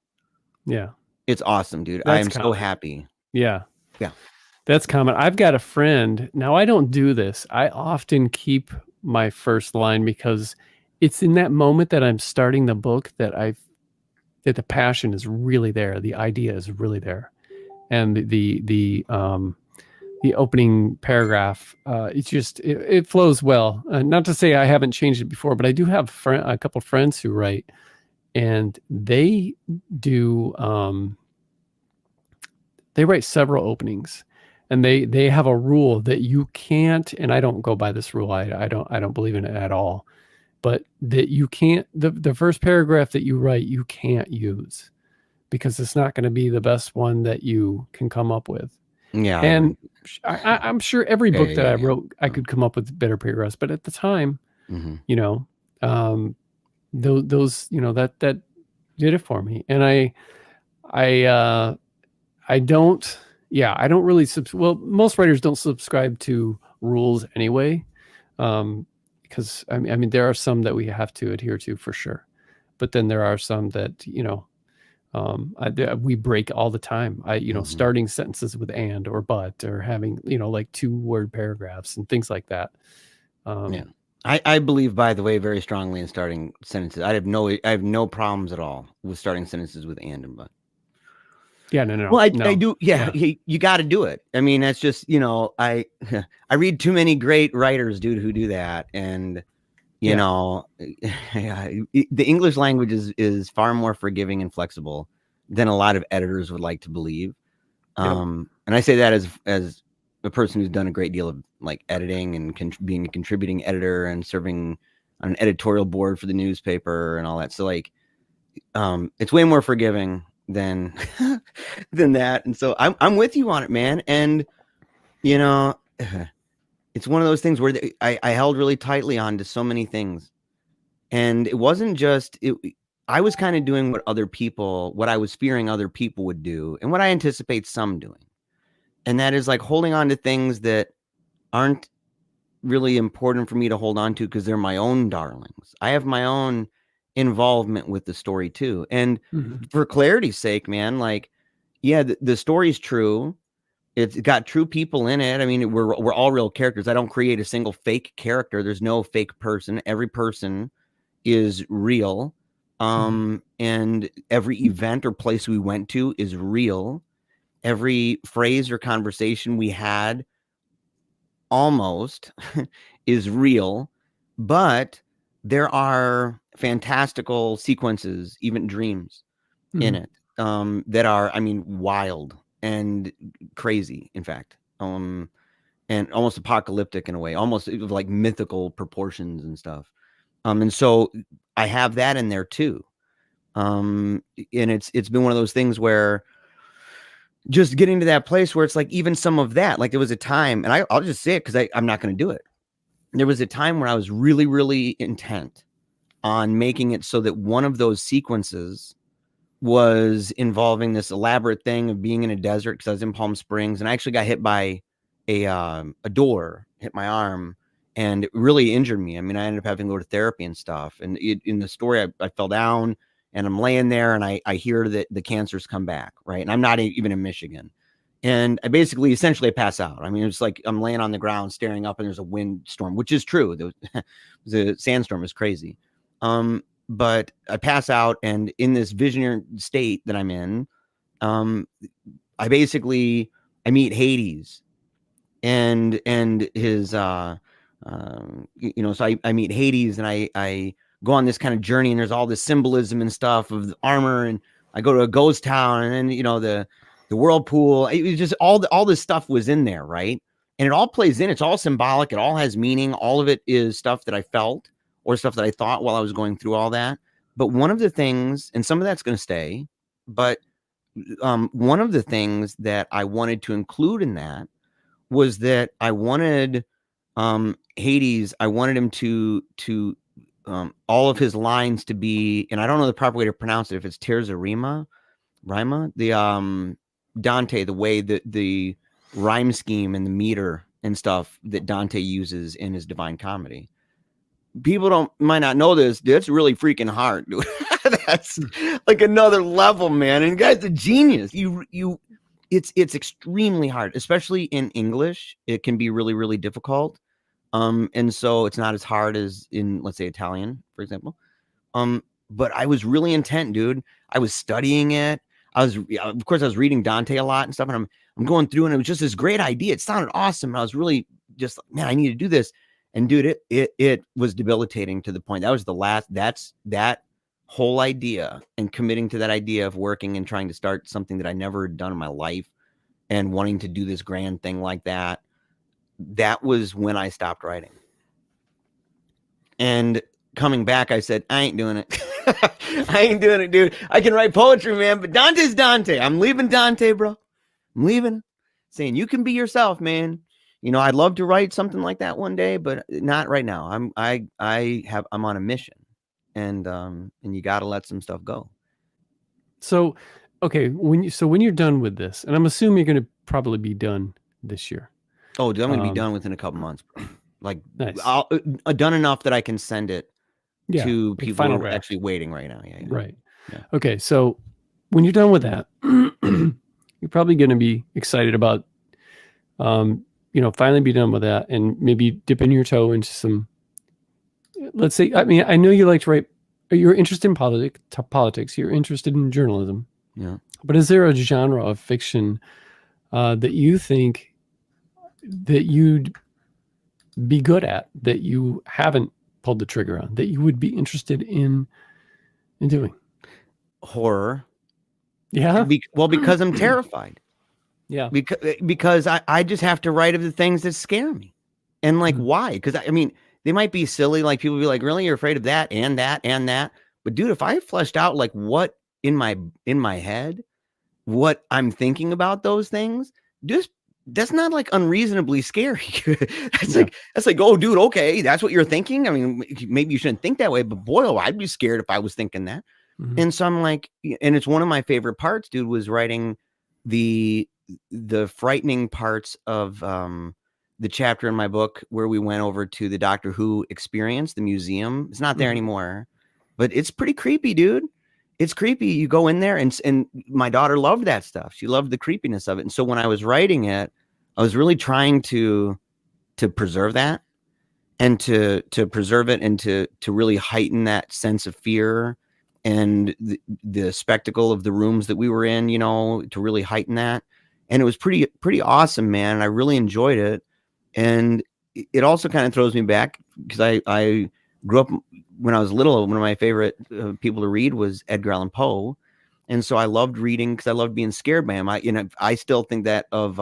Yeah. It's awesome, dude. I am so happy. Yeah. Yeah. That's common. I've got a friend. Now, I don't do this. I often keep my first line because it's in that moment that I'm starting the book that the passion is really there. The idea is really there. And the opening paragraph, it flows well. Not to say I haven't changed it before, but I do have a couple of friends who write, and they do. They write several openings, and they have a rule that you can't. And I don't go by this rule. I don't believe in it at all. But that you can't. The first paragraph that you write, you can't use, because it's not going to be the best one that you can come up with. Yeah. And I'm sure every book that I wrote, I could come up with better paragraphs, but at the time, those, that did it for me. And I don't really, most writers don't subscribe to rules anyway. Because I mean, there are some that we have to adhere to for sure, but then there are some that, we break all the time. Starting sentences with and or but, or having, like 2-word paragraphs and things like that. Yeah. I believe, by the way, very strongly in starting sentences. I have no problems at all with starting sentences with and but. Yeah, no. Well, I no. do. Yeah, you got to do it. I mean, that's just, I read too many great writers, dude, who do that. And, the English language is far more forgiving and flexible than a lot of editors would like to believe. And I say that as a person who's done a great deal of like editing and being a contributing editor and serving on an editorial board for the newspaper and all that. So like, it's way more forgiving than than that. And so I'm with you on it, man. And it's one of those things where I held really tightly on to so many things. And it wasn't just I was kind of doing what I was fearing other people would do, and what I anticipate some doing. And that is like holding on to things that aren't really important for me to hold on to because they're my own darlings. I have my own involvement with the story too. And for clarity's sake, man, like, yeah, the story's true. It's got true people in it. I mean, we're all real characters. I don't create a single fake character. There's no fake person. Every person is real. And every event or place we went to is real. Every phrase or conversation we had almost is real, but there are fantastical sequences, even dreams in it, that are, I mean, wild and crazy, in fact, and almost apocalyptic in a way, almost like mythical proportions and stuff. And so I have that in there too. And it's been one of those things where just getting to that place where it's like, even some of that, like there was a time, and I'll just say it because I'm not going to do it. There was a time where I was really, really intent on making it so that one of those sequences was involving this elaborate thing of being in a desert, because I was in Palm Springs and I actually got hit by a door, hit my arm, and it really injured me. I mean, I ended up having to go to therapy and stuff. And in the story, I fell down and I'm laying there and I hear that the cancer's come back, right? And I'm not even in Michigan. And I basically essentially pass out. I mean, it's like I'm laying on the ground staring up and there's a windstorm, which is true. The sandstorm is crazy. But I pass out, and in this visionary state that I'm in, I meet Hades and his, so I meet Hades, and I go on this kind of journey, and there's all this symbolism and stuff of the armor, and I go to a ghost town, and then, the whirlpool. It was just all this stuff was in there, right? And it all plays in. It's all symbolic. It all has meaning. All of it is stuff that I felt or stuff that I thought while I was going through all that. But one of the things, and some of that's going to stay, but one of the things that I wanted to include in that was that I wanted Hades, I wanted him to all of his lines to be, and I don't know the proper way to pronounce it, if it's Tirza Rima, the Dante, the way that the rhyme scheme and the meter and stuff that Dante uses in his Divine Comedy. People might not know this. That's really freaking hard, dude. That's like another level, man. And guy's a genius. It's extremely hard, especially in English. It can be really, really difficult. And so it's not as hard as in, let's say, Italian, for example. But I was really intent, dude. I was studying it. Of course, I was reading Dante a lot and stuff, and I'm going through, and it was just this great idea. It sounded awesome. And I was really just like, man, I need to do this. And dude, it was debilitating to the point that was that whole idea, and committing to that idea of working and trying to start something that I never had done in my life and wanting to do this grand thing like that. That was when I stopped writing. And coming back, I said, I ain't doing it. I ain't doing it, dude. I can write poetry, man, but Dante's Dante. I'm leaving Dante, bro. I'm leaving. Saying you can be yourself, man. I'd love to write something like that one day, but not right now. I'm on a mission, and you got to let some stuff go. So, okay, when you're done with this, and I'm assuming you're going to probably be done this year. Oh, I'm going to be done within a couple months. Like, nice. Done enough that I can send it to people who are actually waiting right now. Yeah. Right. Yeah. Okay, so when you're done with that, you're probably going to be excited about finally be done with that and maybe dipping your toe into some, let's say, I mean, I know you like to write, you're interested in politics, you're interested in journalism. Yeah. But is there a genre of fiction that you think that you'd be good at, that you haven't pulled the trigger on, that you would be interested in doing? Horror. Yeah. Because I'm terrified. Yeah. Because I just have to write of the things that scare me. And like, why? Because I mean, they might be silly. Like people be like, really, you're afraid of that and that and that. But dude, if I fleshed out like what in my head, what I'm thinking about those things, that's not like unreasonably scary. That's like, oh, dude, okay, that's what you're thinking. I mean, maybe you shouldn't think that way, but boy, oh, I'd be scared if I was thinking that. And so I'm like, and it's one of my favorite parts, dude, was writing the frightening parts of the chapter in my book where we went over to the Doctor Who experience, the museum. It's not there anymore, but it's pretty creepy, dude. It's creepy. You go in there and my daughter loved that stuff. She loved the creepiness of it. And so when I was writing it, I was really trying to preserve that and to preserve it and to really heighten that sense of fear and the spectacle of the rooms that we were in, to really heighten that. And it was pretty awesome, man. And I really enjoyed it. And it also kind of throws me back because I grew up when I was little. One of my favorite people to read was Edgar Allan Poe. And so I loved reading because I loved being scared by him. I still think that of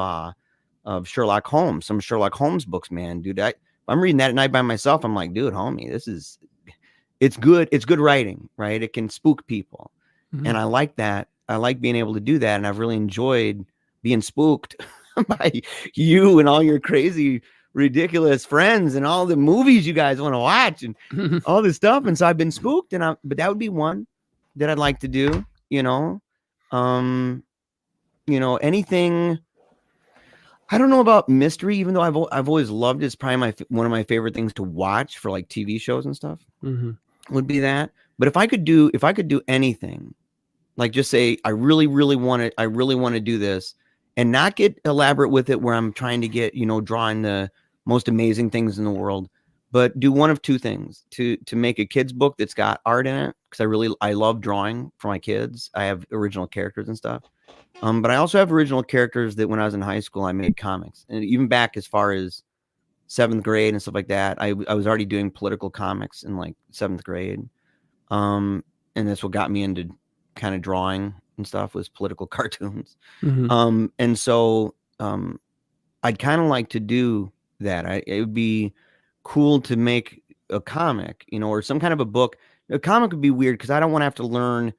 Sherlock Holmes, some Sherlock Holmes books, man, dude. I'm reading that at night by myself. I'm like, dude, homie, it's good. It's good writing, right? It can spook people. And I like that. I like being able to do that. And I've really enjoyed being spooked by you and all your crazy, ridiculous friends and all the movies you guys want to watch and all this stuff. And so I've been spooked, but that would be one that I'd like to do, anything. I don't know about mystery, even though I've always loved it. It's probably one of my favorite things to watch for like TV shows and stuff would be that. But if I could do anything, like just say, I really want to do this and not get elaborate with it where I'm trying to get, drawing the most amazing things in the world, but do one of two things: to make a kid's book that's got art in it. Cause I love drawing for my kids. I have original characters and stuff. But I also have original characters that when I was in high school, I made comics, and even back as far as 7th grade and stuff like that, I was already doing political comics in like 7th grade. And that's what got me into kind of drawing and stuff, was political cartoons. And so I'd kind of like to do that. It would be cool to make a comic, or some kind of a book. A comic would be weird because I don't want to have to learn,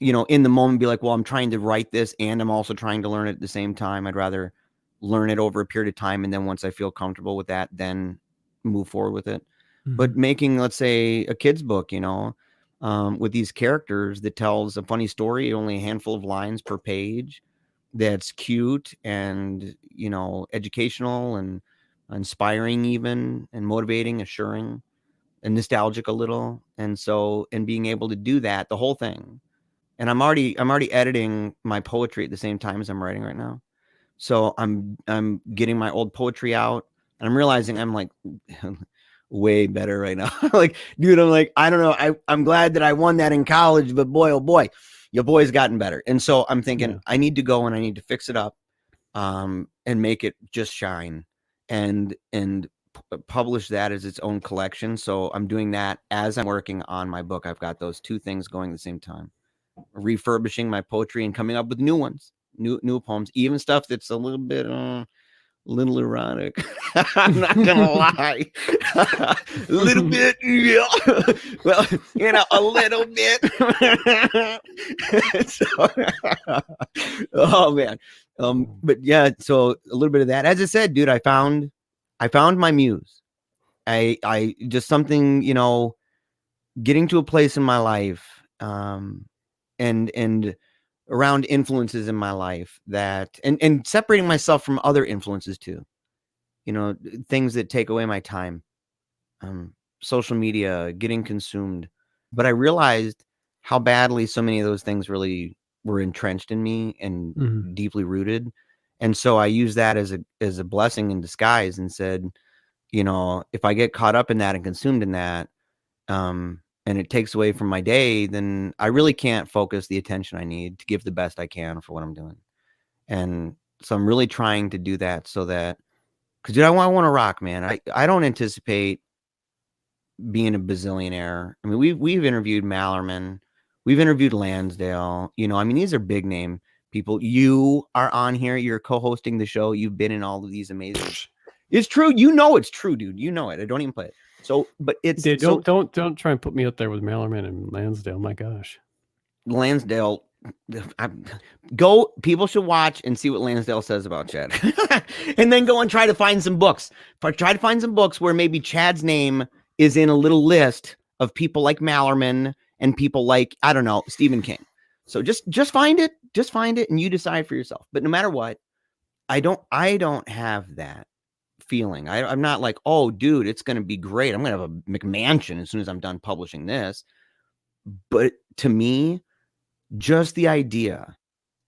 in the moment, be like, well, I'm trying to write this and I'm also trying to learn it at the same time. I'd rather learn it over a period of time. And then once I feel comfortable with that, then move forward with it. But making, let's say, a kid's book, with these characters that tells a funny story, only a handful of lines per page, that's cute and, educational and inspiring even, and motivating, assuring, and nostalgic a little. And so, and being able to do that, the whole thing. And I'm already editing my poetry at the same time as I'm writing right now. So I'm getting my old poetry out, and I'm realizing I'm like way better right now. Like, dude, I'm like, I don't know. I'm glad that I won that in college, but boy, oh boy, your boy's gotten better. And so I'm thinking I need to go and I need to fix it up, and make it just shine and publish that as its own collection. So I'm doing that as I'm working on my book. I've got those two things going at the same time. Refurbishing my poetry and coming up with new ones, new poems, even stuff that's a little bit little erotic. I'm not gonna lie. A little bit, yeah. Well, a little bit. Oh man. But yeah, so a little bit of that. As I said, dude, I found my muse. I just something, getting to a place in my life, and around influences in my life that, and separating myself from other influences too, things that take away my time, social media, getting consumed. But I realized how badly so many of those things really were entrenched in me and deeply rooted. And so I use that as a blessing in disguise and said, you know, if I get caught up in that and consumed in that, and it takes away from my day, then I really can't focus the attention I need to give the best I can for what I'm doing. And so I'm really trying to do that so that, because dude, I want to rock, man. I don't anticipate being a bazillionaire. I mean, we've interviewed Mallerman, we've interviewed Lansdale. You know, I mean, these are big name people. You are on here. You're co-hosting the show. You've been in all of these amazing. It's true. You know it's true, dude. You know it. I don't even play it. So, but it's Dude, don't try and put me up there with Mallerman and Lansdale. My gosh, Lansdale. People should watch and see what Lansdale says about Chad, and then go and try to find some books. Try to find some books where maybe Chad's name is in a little list of people like Mallerman and people like, I don't know, Stephen King. So just find it, and you decide for yourself. But no matter what, I don't have that feeling. I'm not like, oh, dude, it's going to be great. I'm going to have a McMansion as soon as I'm done publishing this. But to me, just the idea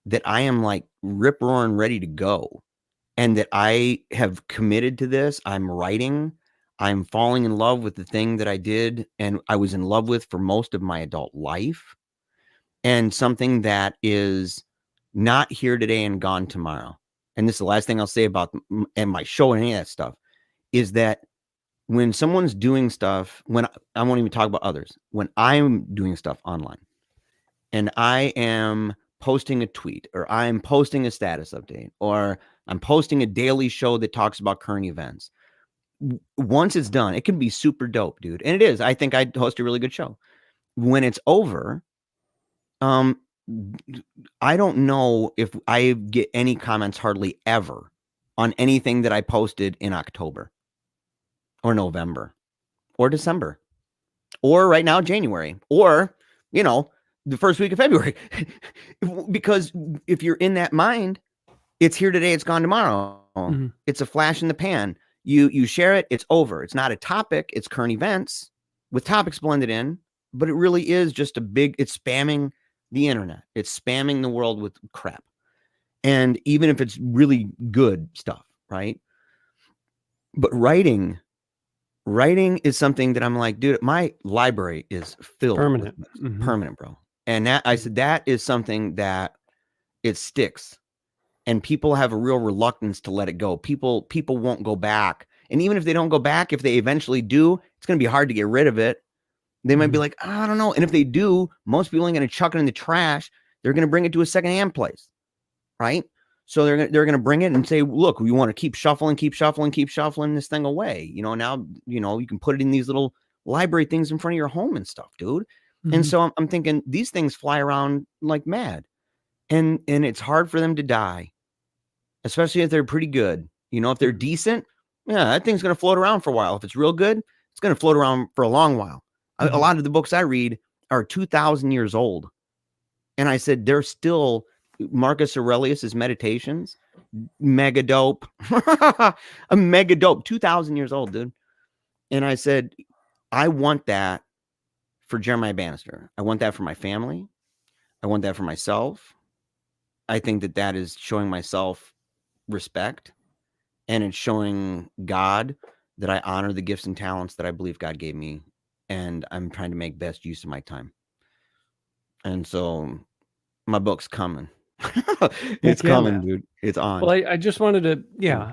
that I am like rip roaring ready to go and that I have committed to this, I'm writing, I'm falling in love with the thing that I did and I was in love with for most of my adult life, and something that is not here today and gone tomorrow. And this is the last thing I'll say about and my show and any of that stuff, is that when someone's doing stuff, when I won't even talk about others, when I'm doing stuff online and I am posting a tweet or I'm posting a status update or I'm posting a daily show that talks about current events, once it's done, it can be super dope, dude. And it is. I think I host a really good show. When it's over, I don't know if I get any comments hardly ever on anything that I posted in October or November or December or right now, January, or, you know, the first week of February. Because if you're in that mind, it's here today, it's gone tomorrow. Mm-hmm. It's a flash in the pan. You share it, it's over. It's not a topic, it's current events with topics blended in, but it really is just it's spamming the internet. It's spamming the world with crap. And even if it's really good stuff, right? But writing is something that I'm like, dude, my library is filled permanent, with permanent, bro. And that I said, that is something that it sticks. And people have a real reluctance to let it go. People won't go back. And even if they don't go back, if they eventually do, it's going to be hard to get rid of it. They might be like, I don't know. And if they do, most people ain't going to chuck it in the trash. They're going to bring it to a secondhand place, right? So they're going to bring it and say, look, we want to keep shuffling this thing away. You know, now, you know, you can put it in these little library things in front of your home and stuff, dude. And so I'm thinking these things fly around like mad. And it's hard for them to die, especially if they're pretty good. You know, if they're decent, yeah, that thing's going to float around for a while. If it's real good, it's going to float around for a long while. A lot of the books I read are 2,000 years old. And I said, they're still Marcus Aurelius's Meditations, mega dope, a mega dope, 2,000 years old, dude. And I said, I want that for Jeremiah Bannister. I want that for my family. I want that for myself. I think that is showing myself respect, and it's showing God that I honor the gifts and talents that I believe God gave me. And I'm trying to make best use of my time. And so my book's coming. It's coming, man. Dude. It's on. Well, I just wanted to,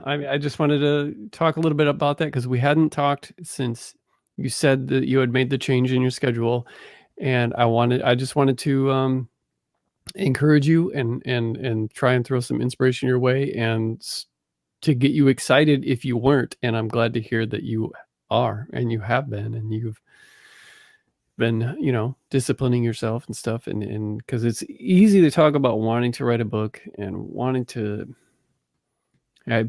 I just wanted to talk a little bit about that because we hadn't talked since you said that you had made the change in your schedule. And I just wanted to encourage you and try and throw some inspiration your way and to get you excited if you weren't. And I'm glad to hear that you are, and you have been, and you've been, you know, disciplining yourself and stuff. And because it's easy to talk about wanting to write a book and wanting to,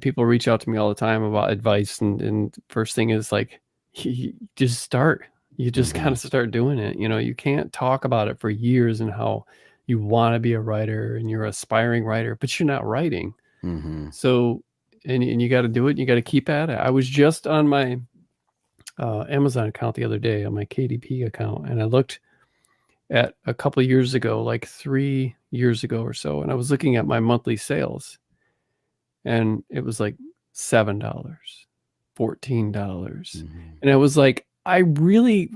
people reach out to me all the time about advice. And first thing is like, you just start, you just kind of start doing it. You know, you can't talk about it for years and how you want to be a writer and you're an aspiring writer, but you're not writing. So, and you got to do it. You got to keep at it. I was just on my Amazon account the other day, on my KDP account, and I looked at a couple of years ago, like 3 years ago or so, and I was looking at my monthly sales, and it was like $7, $14. Mm-hmm. And I was like, I really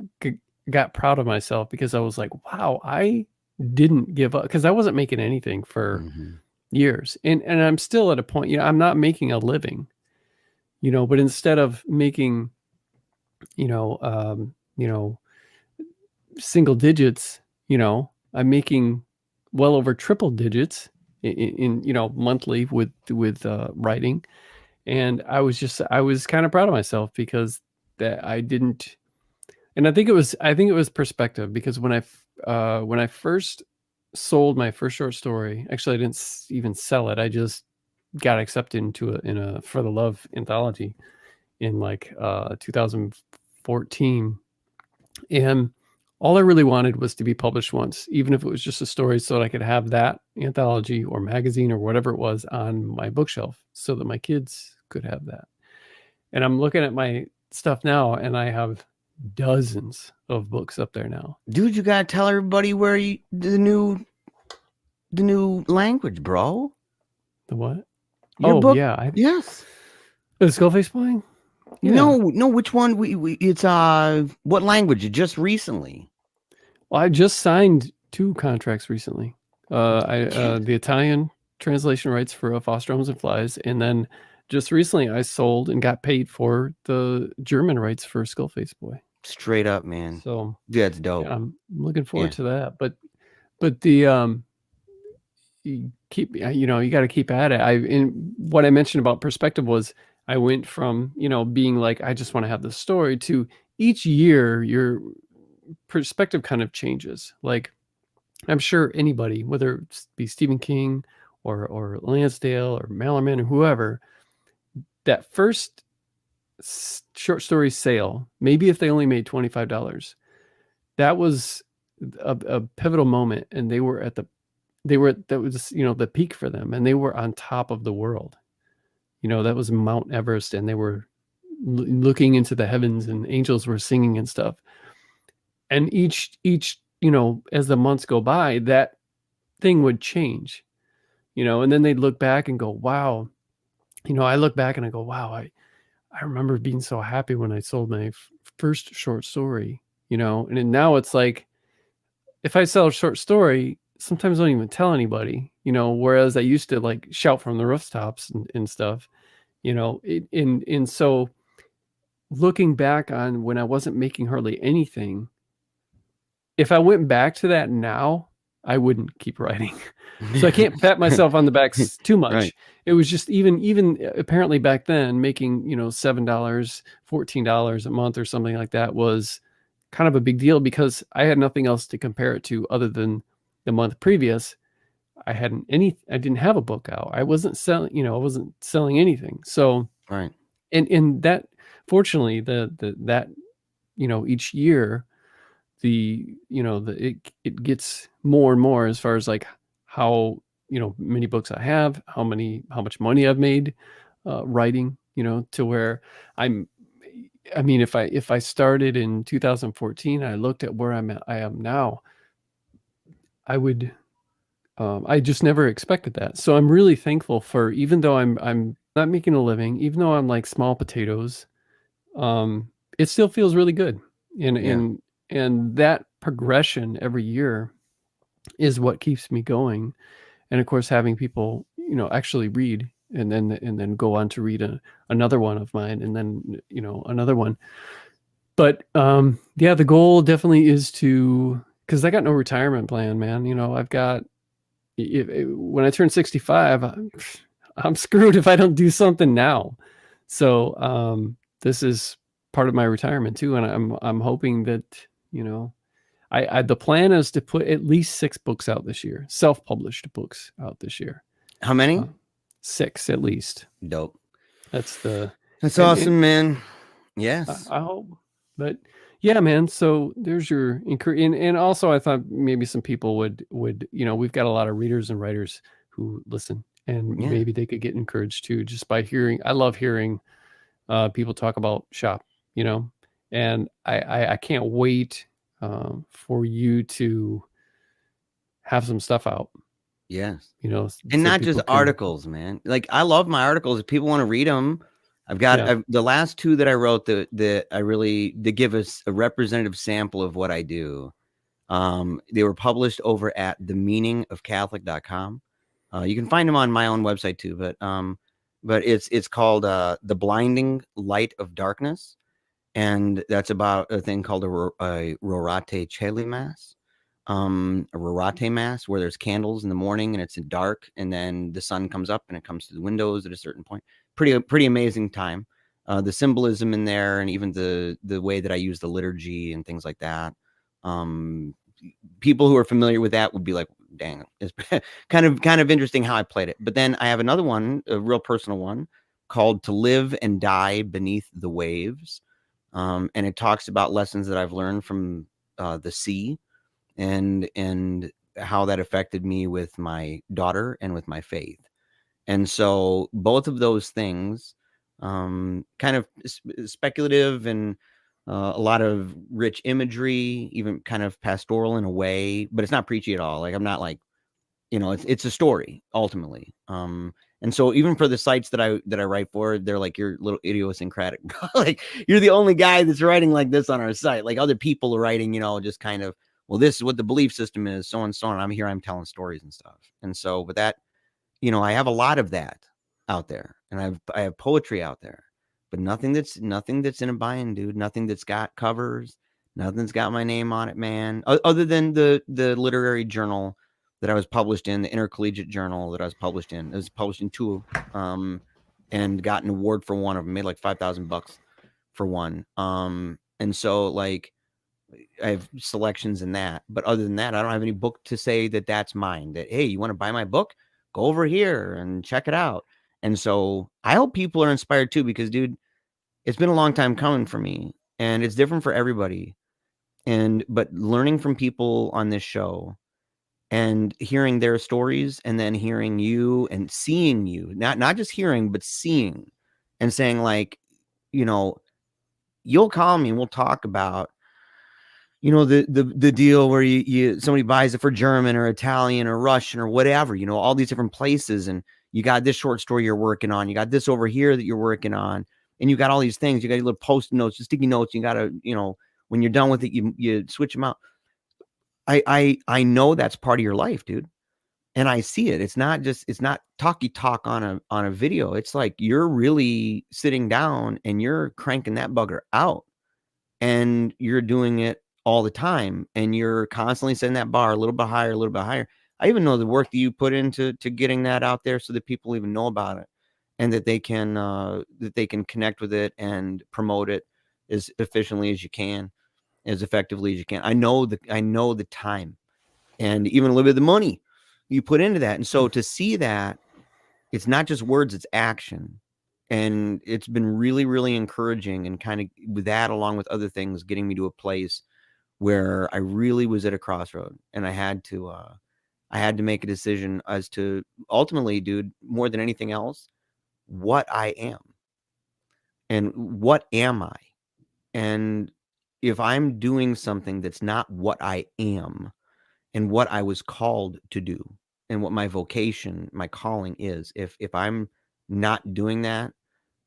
got proud of myself because I was like, wow, I didn't give up, because I wasn't making anything for Mm-hmm. years. And I'm still at a point, I'm not making a living, but instead of making, single digits, I'm making well over triple digits in monthly with writing. And I was kind of proud of myself because that I didn't, and I think it was perspective, because when I first sold my first short story, actually I didn't even sell it. I just got accepted into a For the Love anthology in like 2014. And all I really wanted was to be published once, even if it was just a story, so that I could have that anthology or magazine or whatever it was on my bookshelf so that my kids could have that. And I'm looking at my stuff now, and I have dozens of books up there now. Dude, you gotta tell everybody where the new language, bro. The what? Your book? Yeah. Yes. The Skullface Boy? Yeah. No, which one? It's what language? Just recently. Well, I just signed 2 contracts recently. The Italian translation rights for Foster Homes and Flies, and then just recently I sold and got paid for the German rights for Skullface Boy. Straight up, man. So That's dope. yeah, I'm looking forward to that. But the you got to keep at it. And what I mentioned about perspective was I went from, being like, I just want to have this story, to each year your perspective kind of changes. Like, I'm sure anybody, whether it be Stephen King or Lansdale or Mallerman or whoever, that first short story sale, maybe if they only made $25, that was a pivotal moment, and that was the peak for them, and they were on top of the world. That was Mount Everest, and they were looking into the heavens, and angels were singing and stuff. And each as the months go by, that thing would change, and then they'd look back and go, wow. I look back and I go, wow, I remember being so happy when I sold my first short story, and then now it's like, if I sell a short story, sometimes I don't even tell anybody, whereas I used to like shout from the rooftops and stuff, and so looking back on when I wasn't making hardly anything, if I went back to that now, I wouldn't keep writing. So I can't pat myself on the back too much. Right. It was just even apparently back then, making, $7, $14 a month or something like that was kind of a big deal, because I had nothing else to compare it to other than the month previous. I didn't have a book out. I wasn't selling anything. So, right. And that, fortunately, that each year, it gets more and more as far as like how many books I have, how much money I've made writing, to where if I started in 2014, I looked at where I am now, I just never expected that. So I'm really thankful for, even though I'm not making a living, even though I'm like small potatoes, it still feels really good. And that progression every year is what keeps me going. And of course, having people, actually read and then go on to read another one of mine, and then, another one. But the goal definitely is to, because I got no retirement plan, man. I've got, when I turn 65, I'm screwed if I don't do something now. So this is part of my retirement too. And I'm hoping that, the plan is to put at least 6 books out this year, self-published books out this year. How many? 6 at least. Dope. That's awesome, man. Yes. I hope. But yeah, man. So there's your and also I thought maybe some people would, we've got a lot of readers and writers who listen, and maybe they could get encouraged too, just by hearing. I love hearing people talk about shop, and I can't wait for you to have some stuff out, Yes. you know, And so not just people can. articles, man. Like I love my articles. If people want to read them, I've got the last 2 that I wrote that give us a representative sample of what I do. They were published over at themeaningofcatholic.com. You can find them on my own website too, but it's called The Blinding Light of Darkness, and that's about a thing called a Rorate Cheli Mass. A Rorate Mass where there's candles in the morning and it's dark, and then the sun comes up and it comes through the windows at a certain point. Pretty amazing time. The symbolism in there, and even the way that I use the liturgy and things like that. People who are familiar with that would be like, dang, it's kind of interesting how I played it. But then I have another one, a real personal one, called To Live and Die Beneath the Waves. And it talks about lessons that I've learned from the sea, and how that affected me with my daughter and with my faith. And so both of those things, kind of speculative, and a lot of rich imagery, even kind of pastoral in a way, but it's not preachy at all. Like I'm not like, it's a story ultimately. And so even for the sites that I write for, they're like, you're a little idiosyncratic. Like you're the only guy that's writing like this on our site. Like other people are writing, just kind of, well, this is what the belief system is, so and so on. I'm telling stories and stuff. And so with that, I have a lot of that out there, and I have poetry out there, but nothing that's in a bind, dude. Nothing that's got covers, nothing's got my name on it, man. Other than the literary journal that I was published in, the intercollegiate journal that I was published in. It was published in 2, and got an award for one of them. Made like $5,000 for one. And so like I have selections in that, but other than that, I don't have any book to say that that's mine. That, hey, you want to buy my book? Go over here and check it out. And so I hope people are inspired too, because dude, it's been a long time coming for me, and it's different for everybody. But learning from people on this show and hearing their stories, and then hearing you and seeing you, not just hearing, but seeing, and saying like, you'll call me and we'll talk about, the deal where somebody buys it for German or Italian or Russian or whatever, all these different places. And you got this short story you're working on. You got this over here that you're working on. And you got all these things. You got your little post notes, sticky notes. You got to, when you're done with it, you switch them out. I know that's part of your life, dude. And I see it. It's not talky talk on a video. It's like you're really sitting down and you're cranking that bugger out, and you're doing it all the time, and you're constantly setting that bar a little bit higher, a little bit higher. I even know the work that you put into getting that out there so that people even know about it, and that they can connect with it and promote it as efficiently as you can, as effectively as you can. I know the time, and even a little bit of the money you put into that. And so to see that it's not just words, it's action. And it's been really, really encouraging, and kind of with that, along with other things, getting me to a place where I really was at a crossroad, and I had to make a decision as to ultimately, dude, more than anything else, what I am, and what am I? And if I'm doing something that's not what I am and what I was called to do, and what my vocation, my calling is, if I'm not doing that,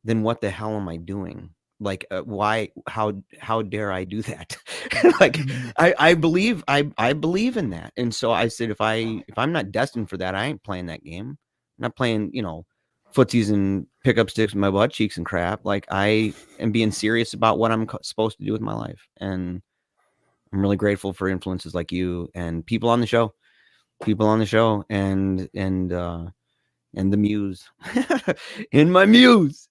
then what the hell am I doing? Like, why, how dare I do that? Like, I believe in that. And so I said, if I'm not destined for that, I ain't playing that game. I'm not playing, footsies and pickup sticks with my butt cheeks and crap. Like, I am being serious about what I'm supposed to do with my life. And I'm really grateful for influences like you and people on the show, and the muse in my muse.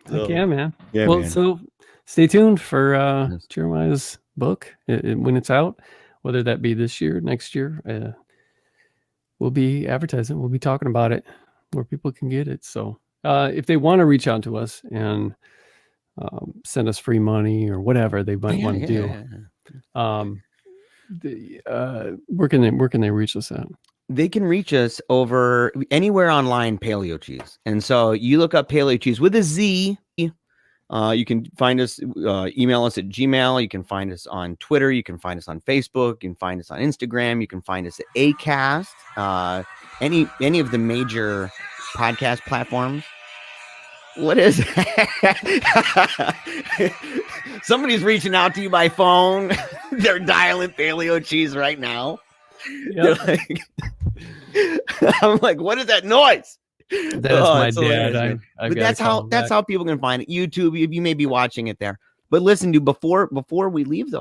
So, yeah, man. Yeah, well, man. So stay tuned for Jeremiah's book when it's out, whether that be this year, next year. We'll be advertising. We'll be talking about it where people can get it. So if they want to reach out to us and send us free money or whatever they might want to do, where can they reach us at? They can reach us over anywhere online, PaleoCheeze. And so you look up PaleoCheeze with a Z. You can find us, email us at Gmail. You can find us on Twitter. You can find us on Facebook. You can find us on Instagram. You can find us at Acast. any of the major podcast platforms. What is somebody's reaching out to you by phone? They're dialing PaleoCheeze right now. Yep. Like, I'm like, what is that noise? That is my dad. But that's how people can find it. YouTube, you may be watching it there. But listen, dude, before we leave,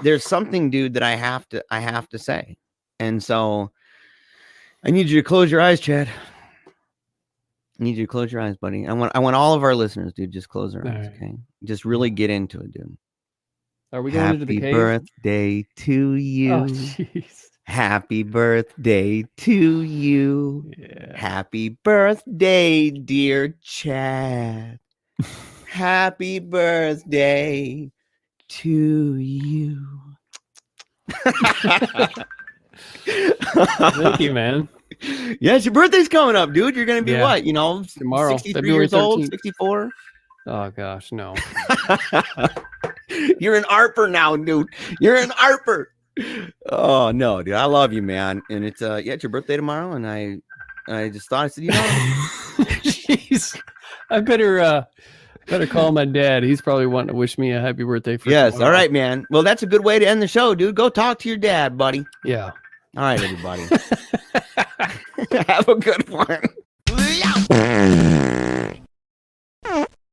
there's something, dude, that I have to say. And so I need you to close your eyes, Chad. I need you to close your eyes, buddy. I want all of our listeners, dude, just close their eyes, okay? Just really get into it, dude. Are we going into the cave? Happy birthday to you. Oh, jeez. Happy birthday to you. Yeah. Happy birthday, dear Chad. Happy birthday to you. Thank you, man. Yes, your birthday's coming up, dude. You're gonna be Yeah. what? You know, Tomorrow, 63 February years old, 13th. 64. Oh gosh, no. You're an ARPer now, dude. You're an ARPer. Oh no, dude. I love you, man. And it's it's your birthday tomorrow, and I just thought, I said, you know, Jeez, I better call my dad. He's probably wanting to wish me a happy birthday. yes. tomorrow. All right, man. Well, that's a good way to end the show, dude. Go talk to your dad, buddy. Yeah. All right, everybody. Have a good one.